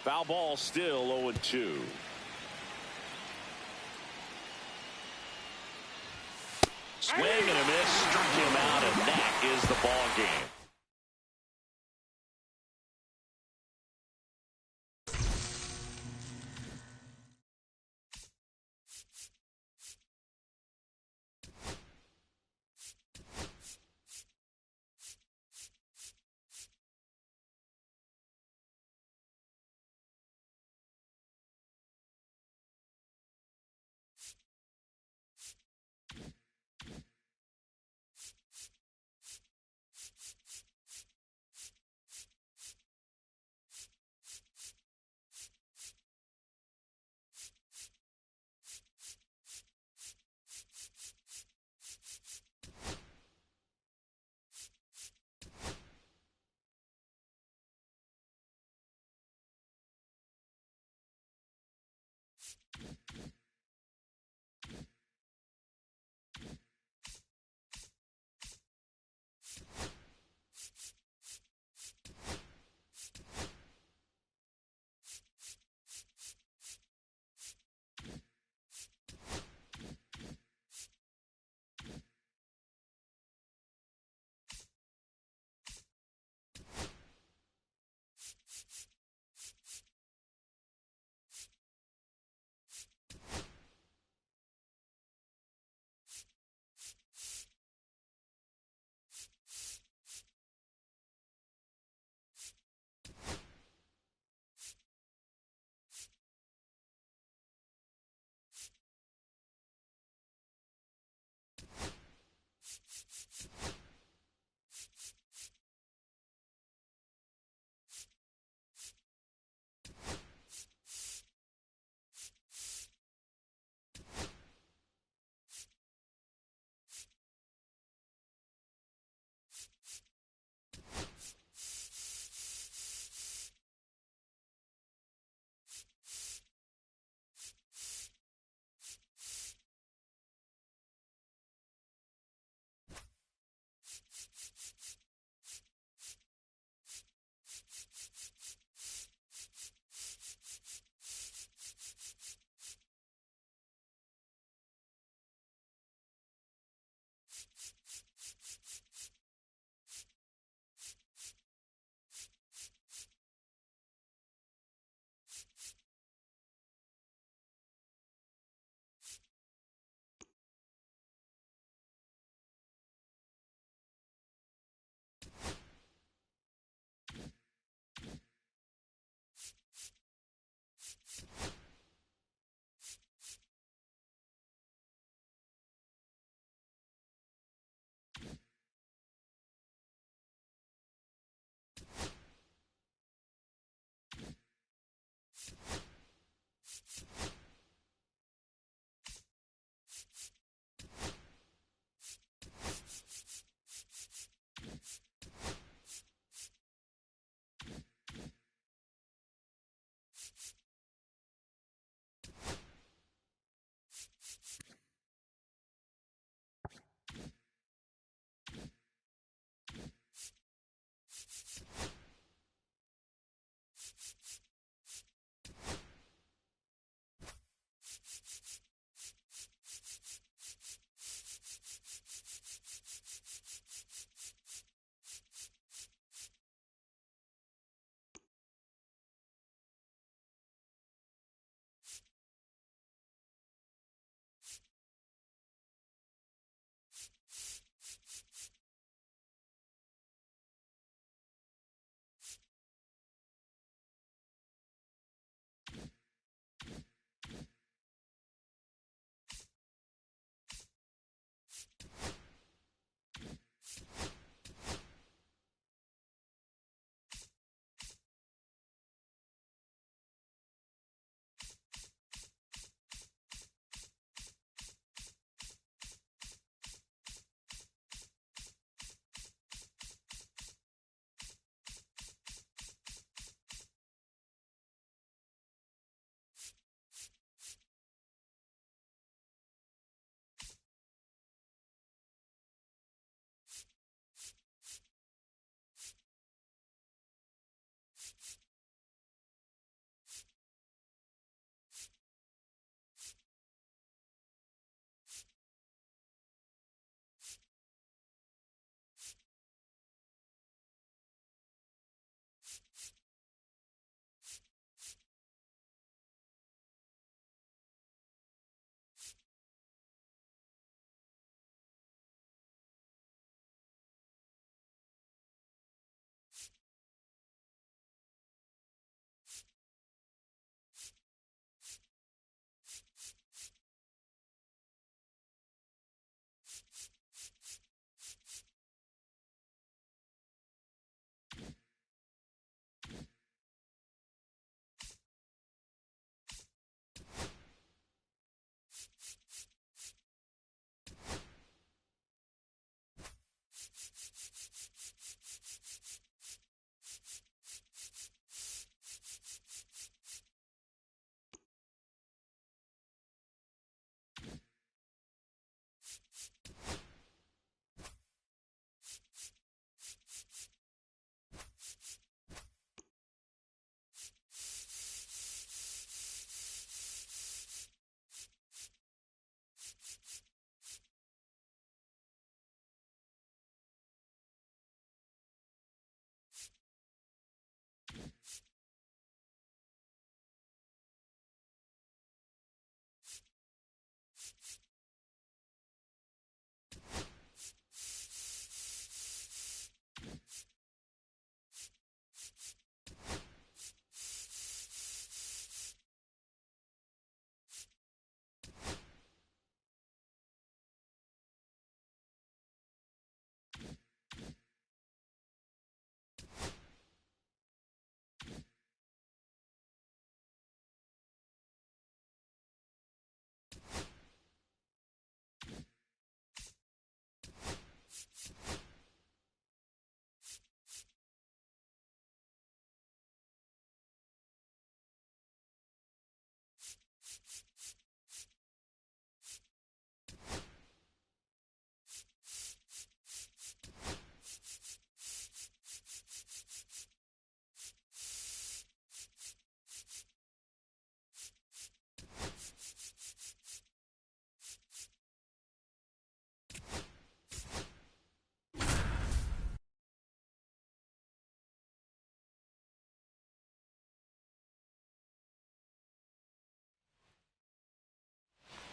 Foul ball, still 0-2. Swing and a miss, struck him out, and that is the ball game.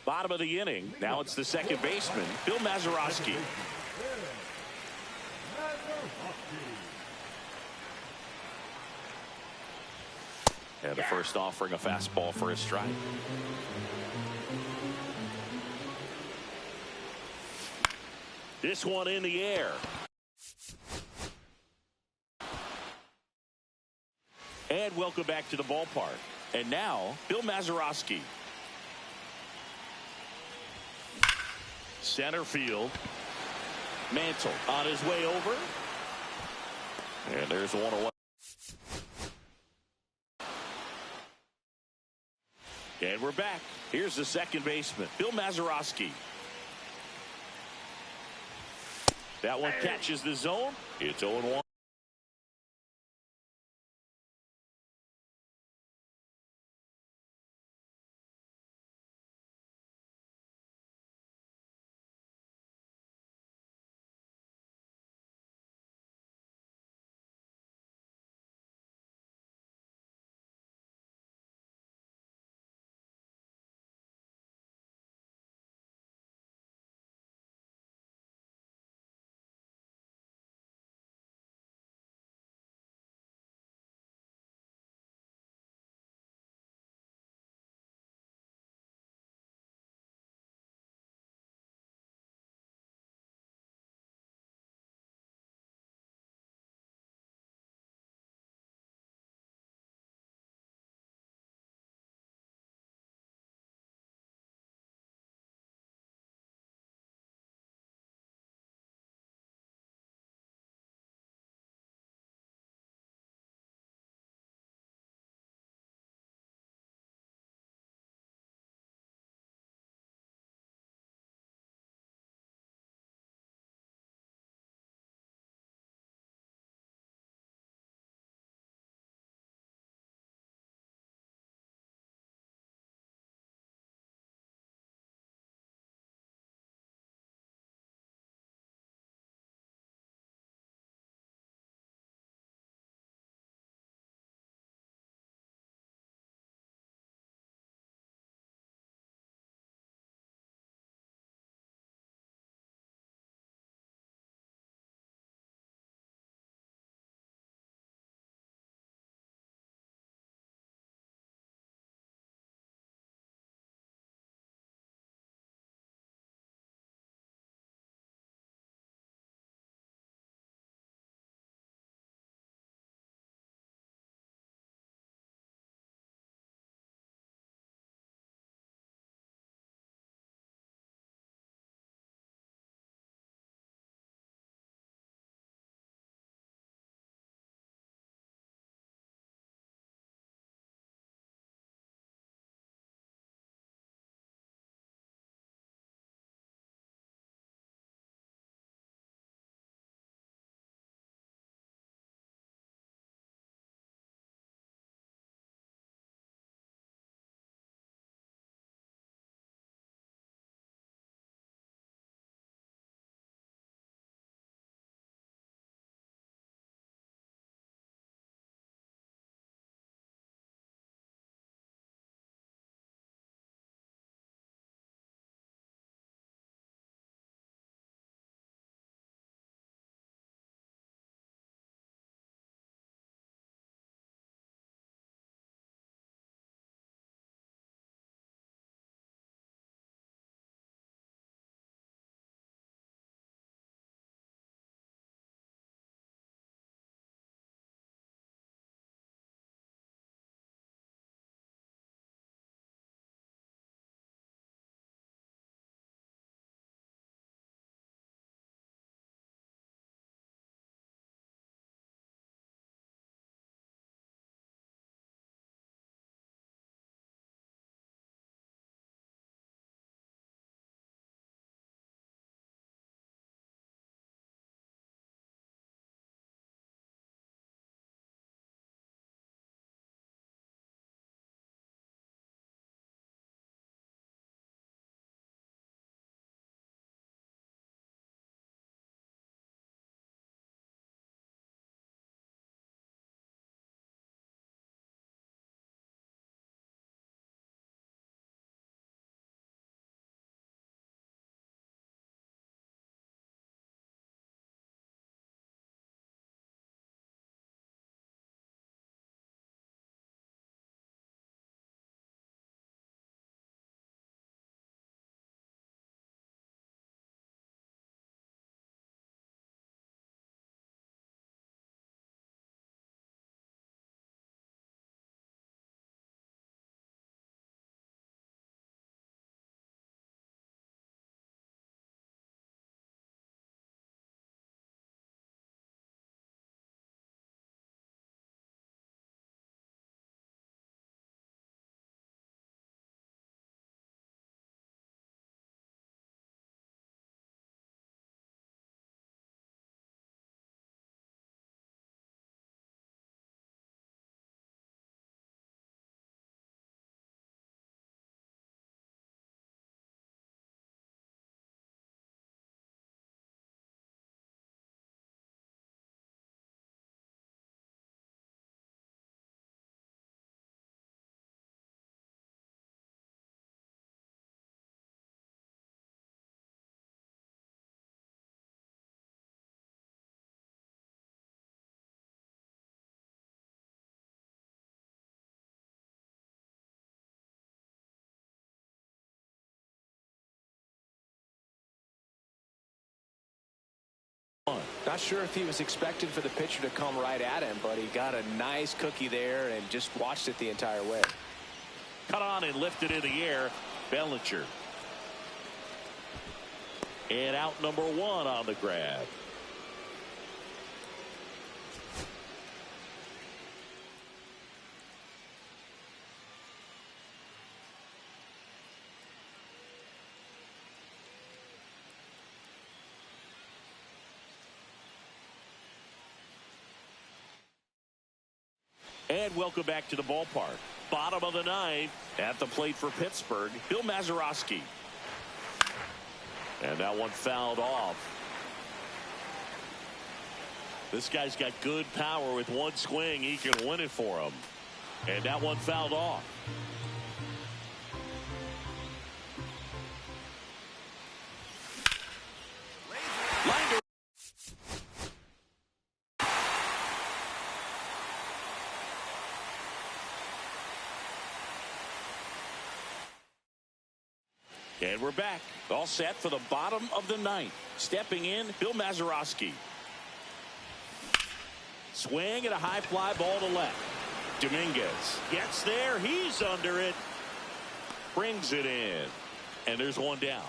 Bottom of the inning. Now it's the second baseman, Bill Mazeroski. And the first offering a fastball for a strike. This one in the air. And welcome back to the ballpark. And now, Bill Mazeroski. Center field. Mantle on his way over. And there's 1-1. And we're back. Here's the second baseman, Bill Mazeroski. That one catches the zone. It's 0-1. Not sure if he was expecting for the pitcher to come right at him, but he got a nice cookie there and just watched it the entire way. Cut on and lifted in the air. Bellinger. And out number one on the grab. And welcome back to the ballpark. Bottom of the ninth. At the plate for Pittsburgh, Bill Mazeroski. And that one fouled off. This guy's got good power. With one swing, he can win it for him. And that one fouled off. Linder. And we're back. All set for the bottom of the ninth. Stepping in, Bill Mazeroski. Swing and a high fly ball to left. Dominguez gets there. He's under it. Brings it in. And there's one down.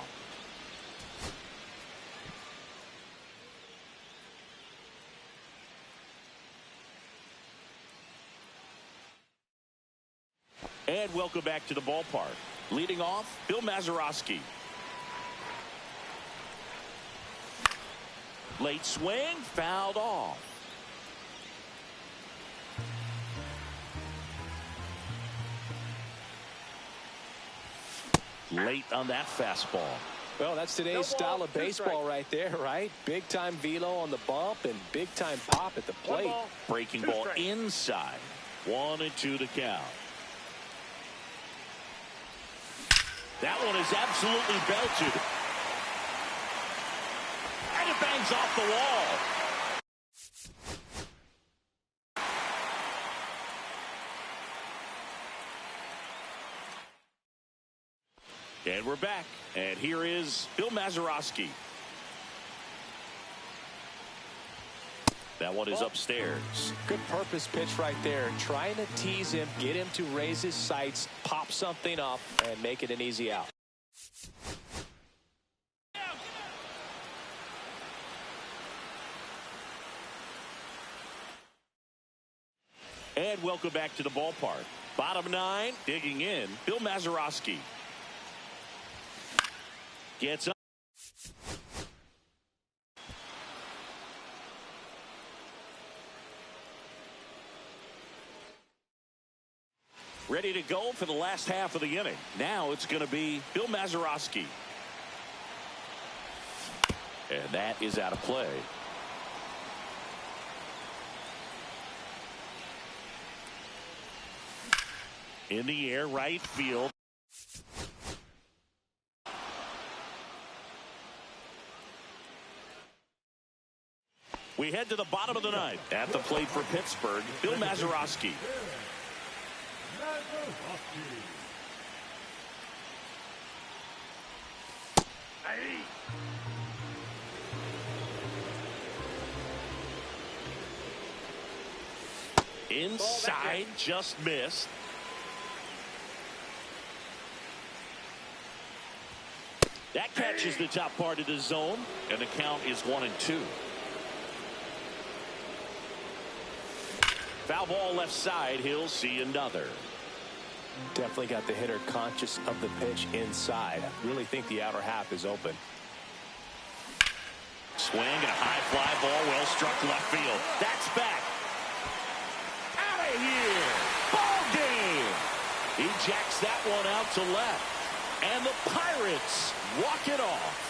And welcome back to the ballpark. Leading off, Bill Mazeroski. Late swing, fouled off. Late on that fastball. Well, that's today's style of baseball right there, right? Big time velo on the bump and big time pop at the plate. Breaking ball inside. 1-2 to count. That one is absolutely belted. And it bangs off the wall. And we're back. And here is Bill Mazeroski. That one is upstairs. Good purpose pitch right there. Trying to tease him, get him to raise his sights, pop something up, and make it an easy out. And welcome back to the ballpark. Bottom nine, digging in, Bill Mazeroski. Gets up. Ready to go for the last half of the inning. Now it's going to be Bill Mazeroski. And that is out of play. In the air, right field. We head to the bottom of the ninth. At the plate for Pittsburgh, Bill Mazeroski. Inside, just missed. That catches the top part of the zone, and the count is 1-2. Foul ball left side. He'll see another. Definitely got the hitter conscious of the pitch inside. I really think the outer half is open. Swing and a high fly ball, well struck left field. That's back. Out of here. Ball game. He jacks that one out to left. And the Pirates walk it off.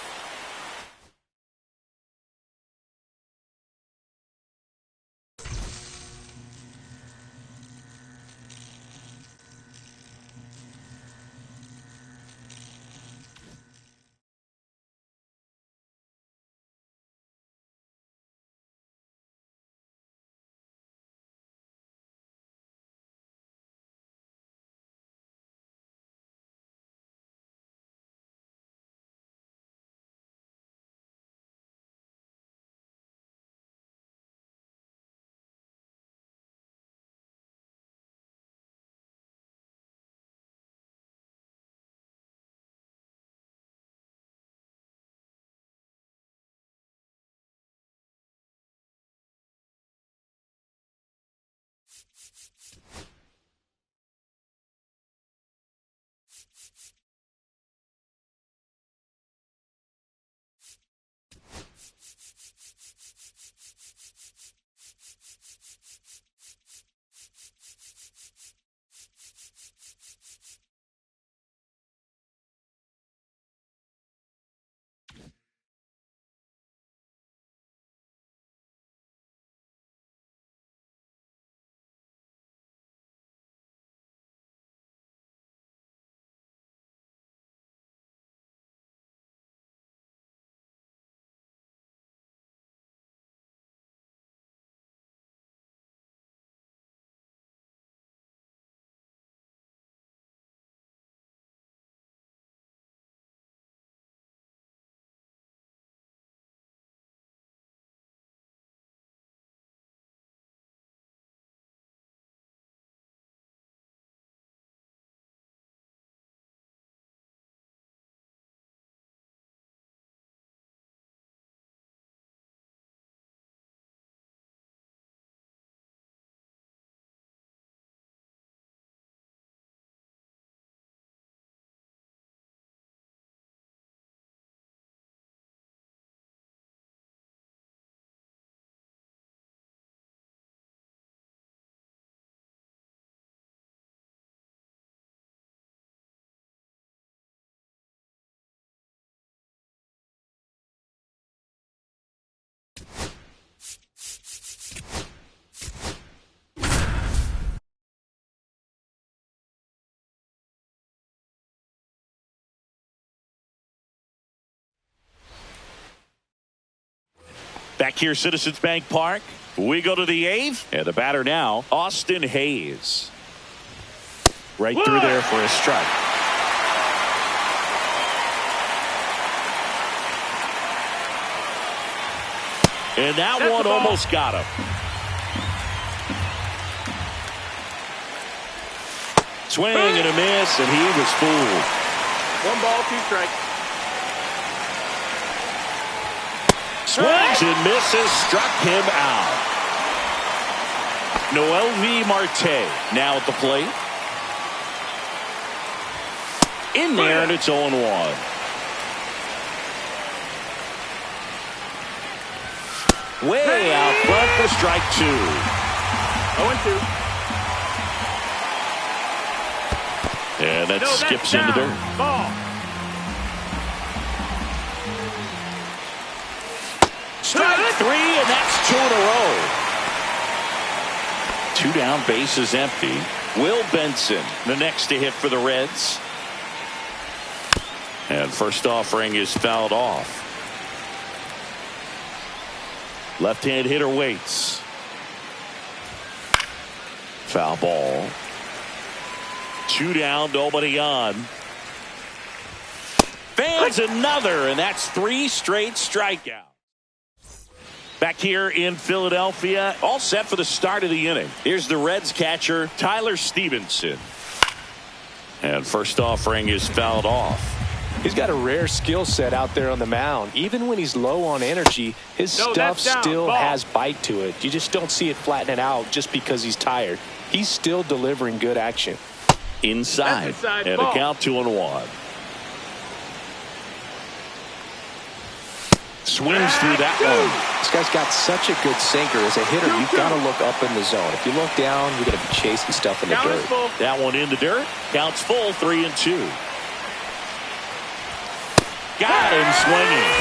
Back here, Citizens Bank Park. We go to the 8th, and the batter now, Austin Hayes. Right through there for a strike. And that one almost got him. Swing and a miss, and he was fooled. 1 ball, 2 strikes. Swings and misses, struck him out. Noelvi Marte now at the plate. In there, and it's 0-1. Way out front for strike 2. 0-2. And that skips into dirt. Ball. Strike 3, and that's 2 in a row. 2 down, bases empty. Will Benson, the next to hit for the Reds. And first offering is fouled off. Left-hand hitter waits. Foul ball. 2 down, nobody on. Fans another, and that's 3 straight strikeouts. Back here in Philadelphia, all set for the start of the inning. Here's the Reds catcher, Tyler Stevenson. And first offering is fouled off. He's got a rare skill set out there on the mound. Even when he's low on energy, his stuff still has bite to it. You just don't see it flattening out just because he's tired. He's still delivering good action. Inside and ball. A count 2-1. Swings through that one. This guy's got such a good sinker. As a hitter, you've got to look up in the zone. If you look down, you're going to be chasing stuff in the dirt. That one in the dirt. Counts full, 3-2. Got him swinging.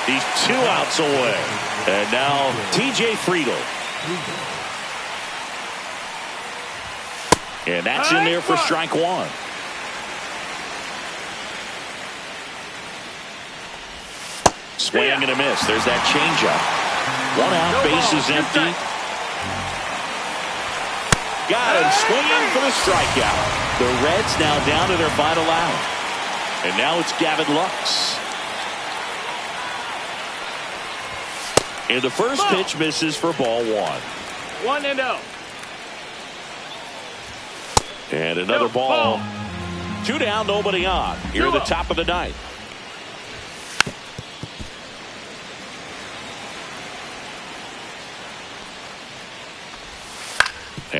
He's 2 outs away. And now TJ Friedl. And that's in there for strike 1. Swing and a miss. There's that changeup. 1 out, bases empty. Got him swinging for the strikeout. The Reds now down to their final out. And now it's Gavin Lux. And the first pitch misses for ball 1. 1-0. And another ball. 2 down, nobody on. Here at the top of the 9th.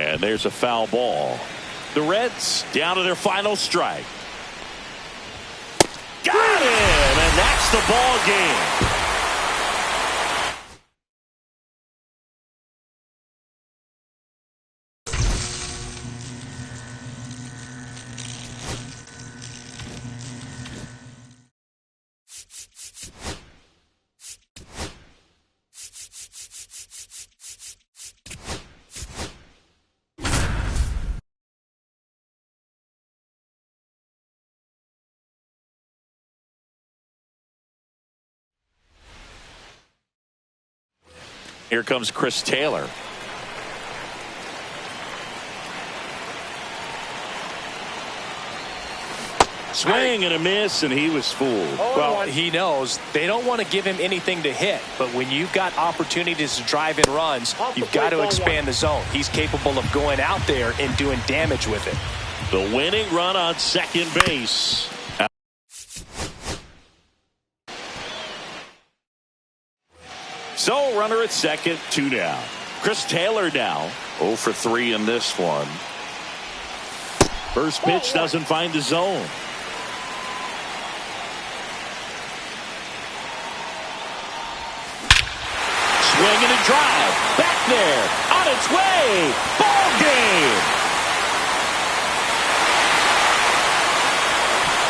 And there's a foul ball. The Reds down to their final strike. Got him, and that's the ball game. Here comes Chris Taylor. Swing and a miss, and he was fooled. Well, he knows they don't want to give him anything to hit, but when you've got opportunities to drive in runs, you've got to expand the zone. He's capable of going out there and doing damage with it. The winning run on second base. So runner at second, 2 down. Chris Taylor now 0 for 3 in this one. First pitch doesn't find the zone. Swing and a drive. Back there. On its way. Ball game.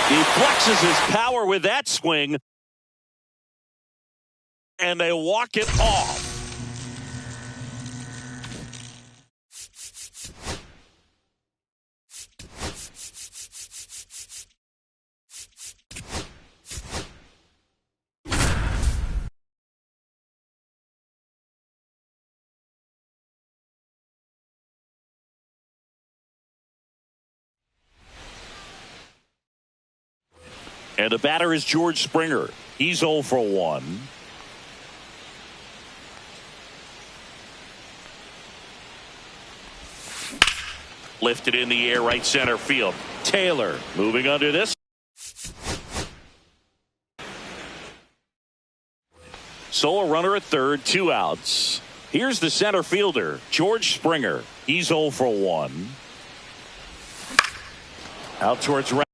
He flexes his power with that swing. And they walk it off. And the batter is George Springer. He's 0 for 1. Lifted in the air, right center field. Taylor moving under this. So a runner at third, 2 outs. Here's the center fielder, George Springer. He's 0 for 1. Out towards right.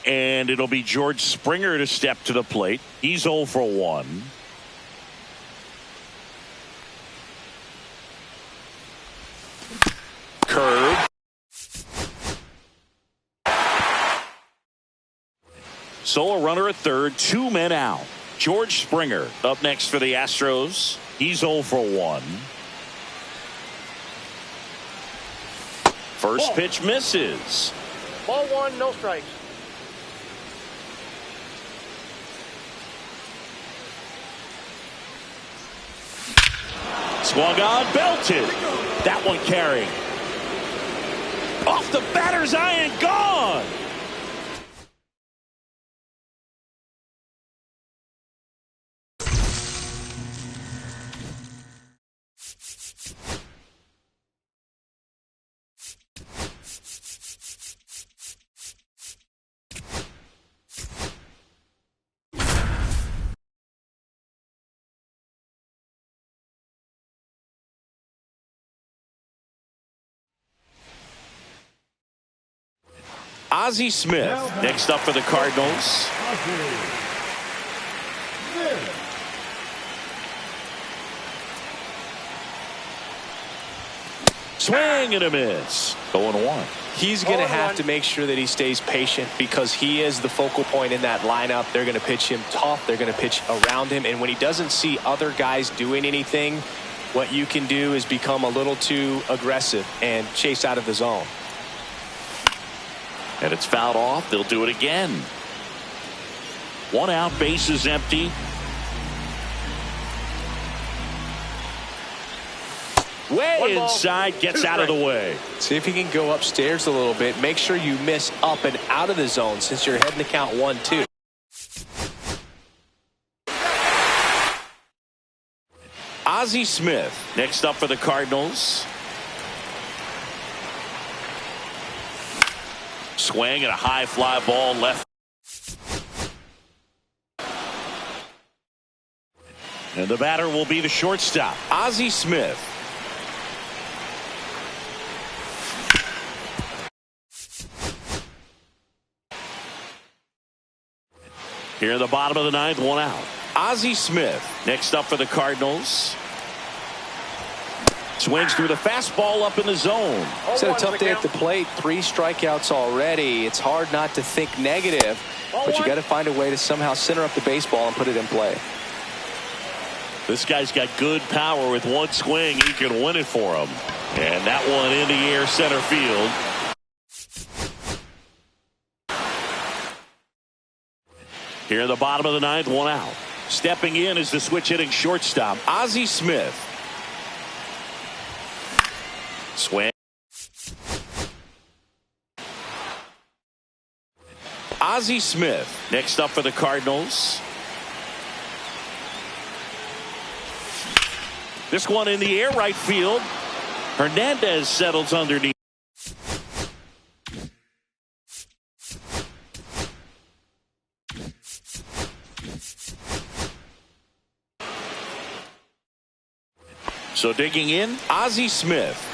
And it'll be George Springer to step to the plate. He's 0 for 1. Curve. So a runner at third, 2 men out. George Springer up next for the Astros. He's 0 for 1. First pitch misses. Ball 1, no strikes. Swung on, belted. That one carrying. Off the batter's eye and gone. Ozzie Smith next up for the Cardinals. Swing and a miss. 0-1. He's going to have to make sure that he stays patient because he is the focal point in that lineup. They're going to pitch him tough. They're going to pitch around him. And when he doesn't see other guys doing anything, what you can do is become a little too aggressive and chase out of the zone. And it's fouled off. They'll do it again. 1 out, base is empty. Way inside, gets out of the way. See if he can go upstairs a little bit. Make sure you miss up and out of the zone since you're heading to count 1-2. Ozzie Smith next up for the Cardinals. Swing and a high fly ball And the batter will be the shortstop, Ozzie Smith. Here in the bottom of the ninth, one out. Ozzie Smith next up for the Cardinals. Swings through the fastball up in the zone. It's had a tough day at the plate. 3 strikeouts already. It's hard not to think negative, but you got to find a way to somehow center up the baseball and put it in play. This guy's got good power. With one swing, he can win it for him. And that one in the air, center field. Here in the bottom of the ninth, one out. Stepping in is the switch hitting shortstop, Ozzie Smith. Swing. Ozzie Smith next up for the Cardinals. This one in the air, right field. Hernandez settles underneath. So digging in, Ozzie Smith.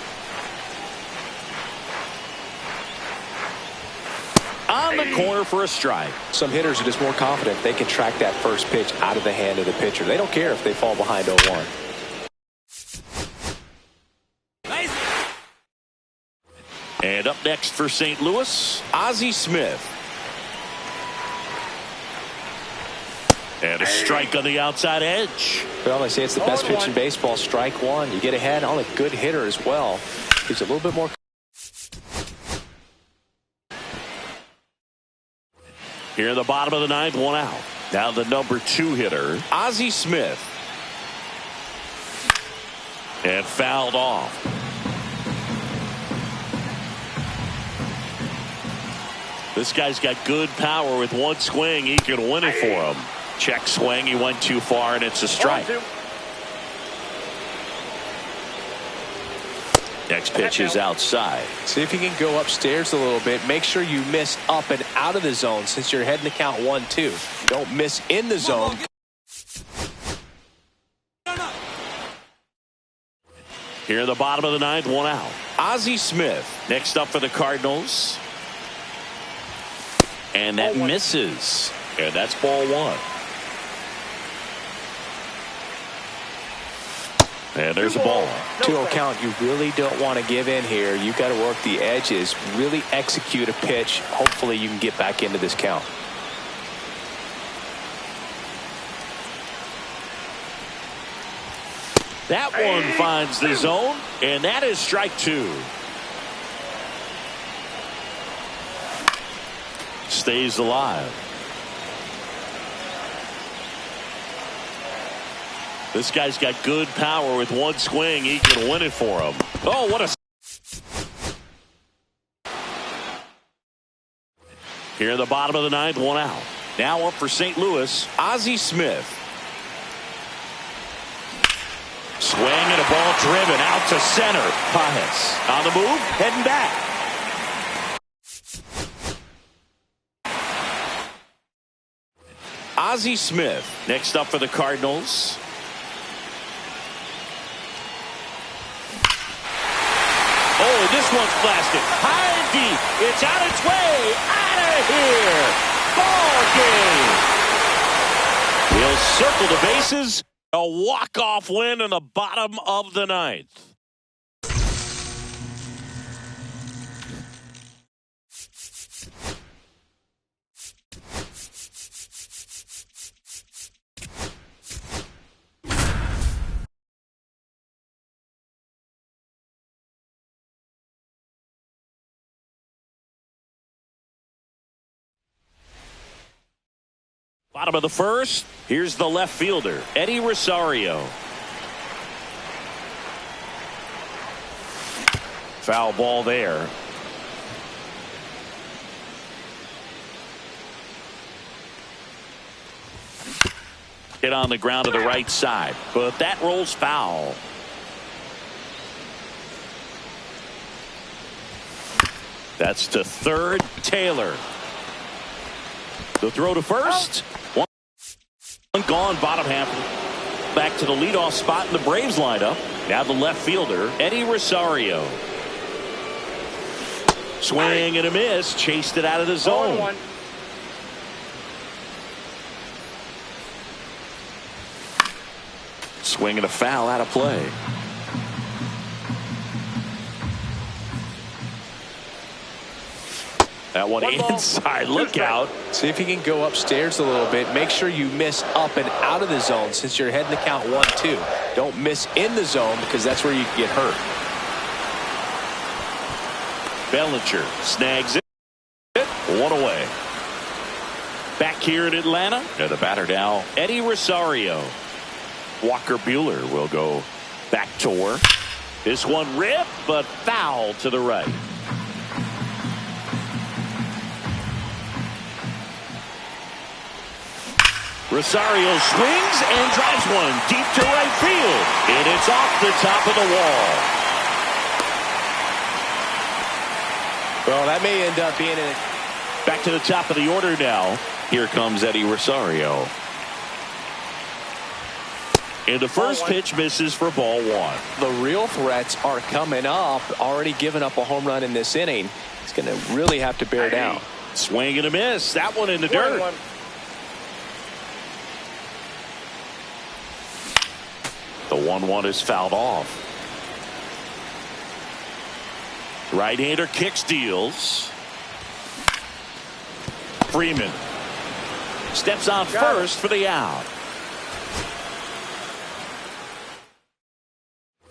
On the corner for a strike. Some hitters are just more confident they can track that first pitch out of the hand of the pitcher. They don't care if they fall behind 0-1. And up next for St. Louis, Ozzie Smith. And a strike on the outside edge. Well, they say it's the best pitch in baseball. Strike one. You get ahead on a good hitter as well. Gives a little bit more. Here in the bottom of the ninth, one out. Now the number 2 hitter, Ozzie Smith. And fouled off. This guy's got good power. With one swing, he can win it for him. Check swing. He went too far, and it's a strike. Next pitch is outside. See if you can go upstairs a little bit. Make sure you miss up and out of the zone since you're heading to count 1-2. Don't miss in the zone. Here in the bottom of the ninth, one out. Ozzie Smith next up for the Cardinals. And that misses. And that's ball 1. And there's a ball. 2-0 count. You really don't want to give in here. You've got to work the edges. Really execute a pitch. Hopefully you can get back into this count. That one finds the zone. And that is strike 2. Stays alive. This guy's got good power. With one swing, he can win it for him. Oh, what a... Here in the bottom of the ninth, one out. Now up for St. Louis, Ozzie Smith. Swing and a ball driven out to center. Pages on the move, heading back. Ozzie Smith next up for the Cardinals. Oh, this one's blasted. High and deep. It's on its way. Out of here. Ball game. He'll circle the bases. A walk-off win in the bottom of the ninth. Bottom of the first, here's the left fielder, Eddie Rosario. Foul ball there. Hit on the ground to the right side, but that rolls foul. That's to third, Taylor. The throw to first. One gone, bottom half. back to the leadoff spot in the Braves lineup. Now the left fielder, Eddie Rosario. Swing and a miss. Chased it out of the zone. 0-1. Swing and a foul out of play. That one inside. Look out. See if you can go upstairs a little bit. Make sure you miss up and out of the zone since you're heading the count 1-2. Don't miss in the zone because that's where you can get hurt. Bellinger snags it. One away. Back here in Atlanta. The batter now, Eddie Rosario. Walker Buehler will go back to work. This one ripped, but foul to the right. Rosario swings and drives one deep to right field. And it's off the top of the wall. Well, that may end up being it. Back to the top of the order now. Here comes Eddie Rosario. And the first pitch misses for ball one. The real threats are coming up. Already given up a home run in this inning. He's going to really have to bear down. Swing and a miss. That one in the dirt. 1-1. The 1-1 is fouled off. Right-hander kicks, deals. Freeman steps on first for the out.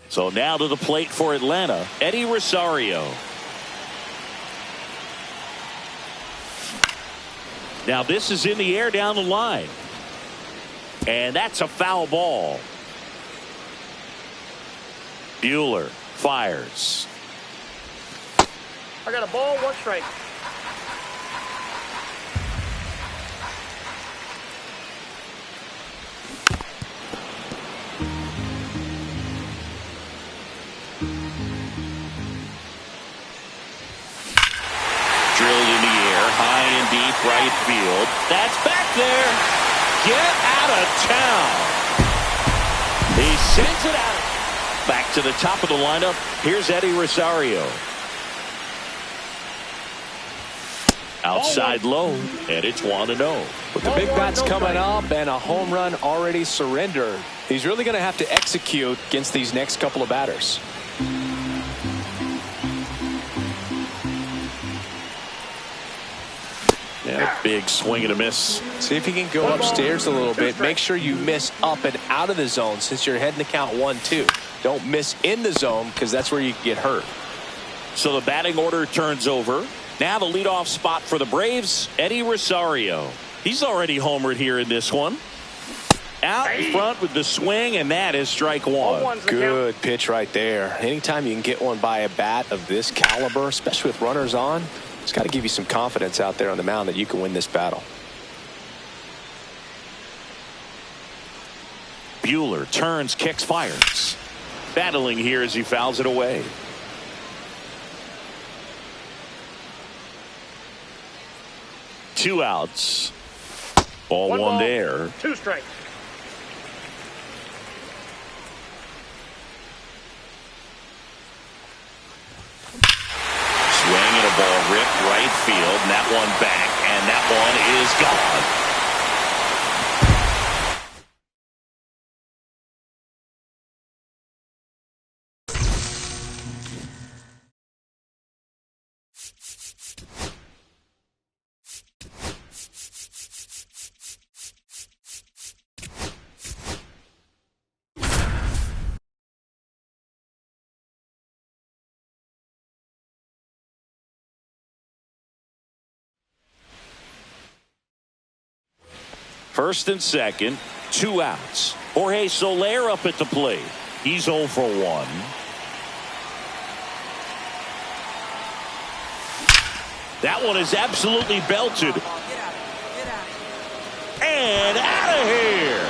So now to the plate for Atlanta, Eddie Rosario. Now this is in the air down the line. And that's a foul ball. Buehler fires. I got a ball, 1 strike. Drilled in the air, high and deep right field. That's back there. Get out of town. He sends it out. Back to the top of the lineup. Here's Eddie Rosario. Outside low, and it's 1-0. With the big bats coming up and a home run already surrendered, he's really going to have to execute against these next couple of batters. Yeah, big swing and a miss. See if you can go upstairs a little bit. Make sure you miss up and out of the zone since you're heading the count 1-2. Don't miss in the zone because that's where you can get hurt. So the batting order turns over. Now the leadoff spot for the Braves, Eddie Rosario. He's already homered here in this one. Out in front with the swing, and that is strike one. Good pitch right there. Anytime you can get one by a bat of this caliber, especially with runners on, it's got to give you some confidence out there on the mound that you can win this battle. Buehler turns, kicks, fires. Battling here as he fouls it away. Two outs. Ball one there. 2 strikes. Swing and a ball ripped right field, and that one back, and that one is gone. First and second, 2 outs. Jorge Soler up at the plate. He's 0 for 1. That one is absolutely belted. And out of here.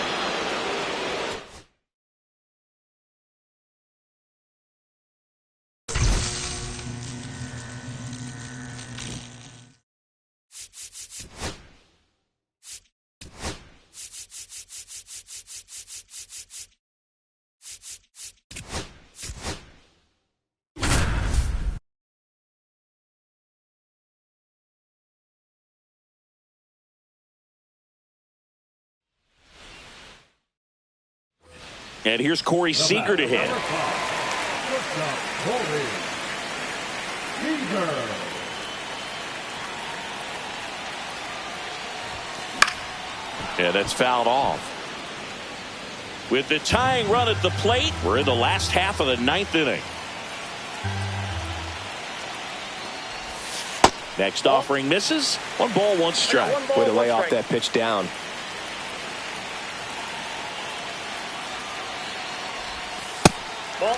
And here's Corey Seager to hit. Yeah, that's fouled off. With the tying run at the plate, we're in the last half of the 9th inning. Next offering misses. 1 ball, 1 strike. Way to lay off that pitch down. Ball.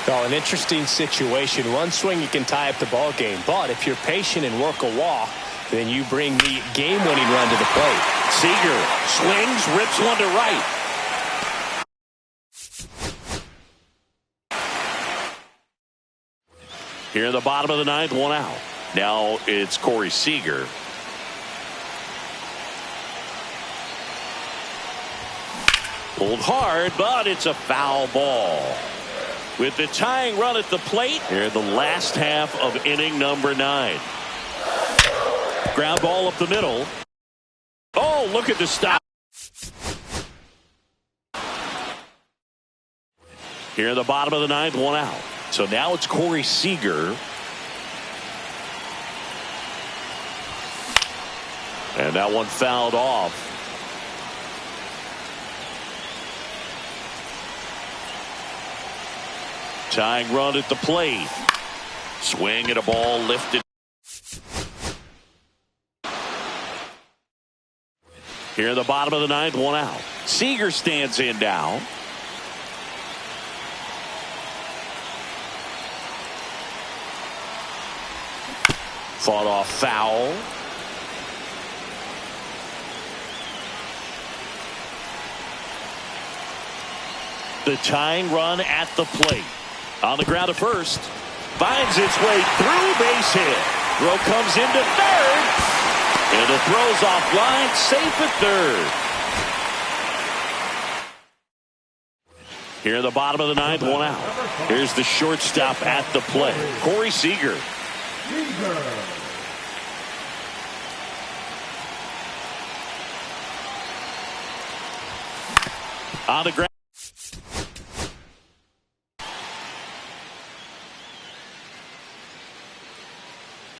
Well, an interesting situation. One swing you can tie up the ball game, but if you're patient and work a walk, then you bring the game-winning run to the plate. Seager swings, rips one to right. Here in the bottom of the 9th, 1 out. Now it's Corey Seager. Pulled hard, but it's a foul ball. With the tying run at the plate, here in the last half of inning number 9. Ground ball up the middle. Oh, look at the stop. Here in the bottom of the 9th, 1 out. So now it's Corey Seager. And that one fouled off. Tying run at the plate. Swing at a ball lifted. Here in the bottom of the 9th, 1 out. Seager stands in now. Fought off foul. The tying run at the plate. On the ground at first. Finds its way through, base hit. Throw comes into third. And the throw's offline, safe at third. Here in the bottom of the 9th, 1 out. Here's the shortstop at the plate, Corey Seager. On the ground.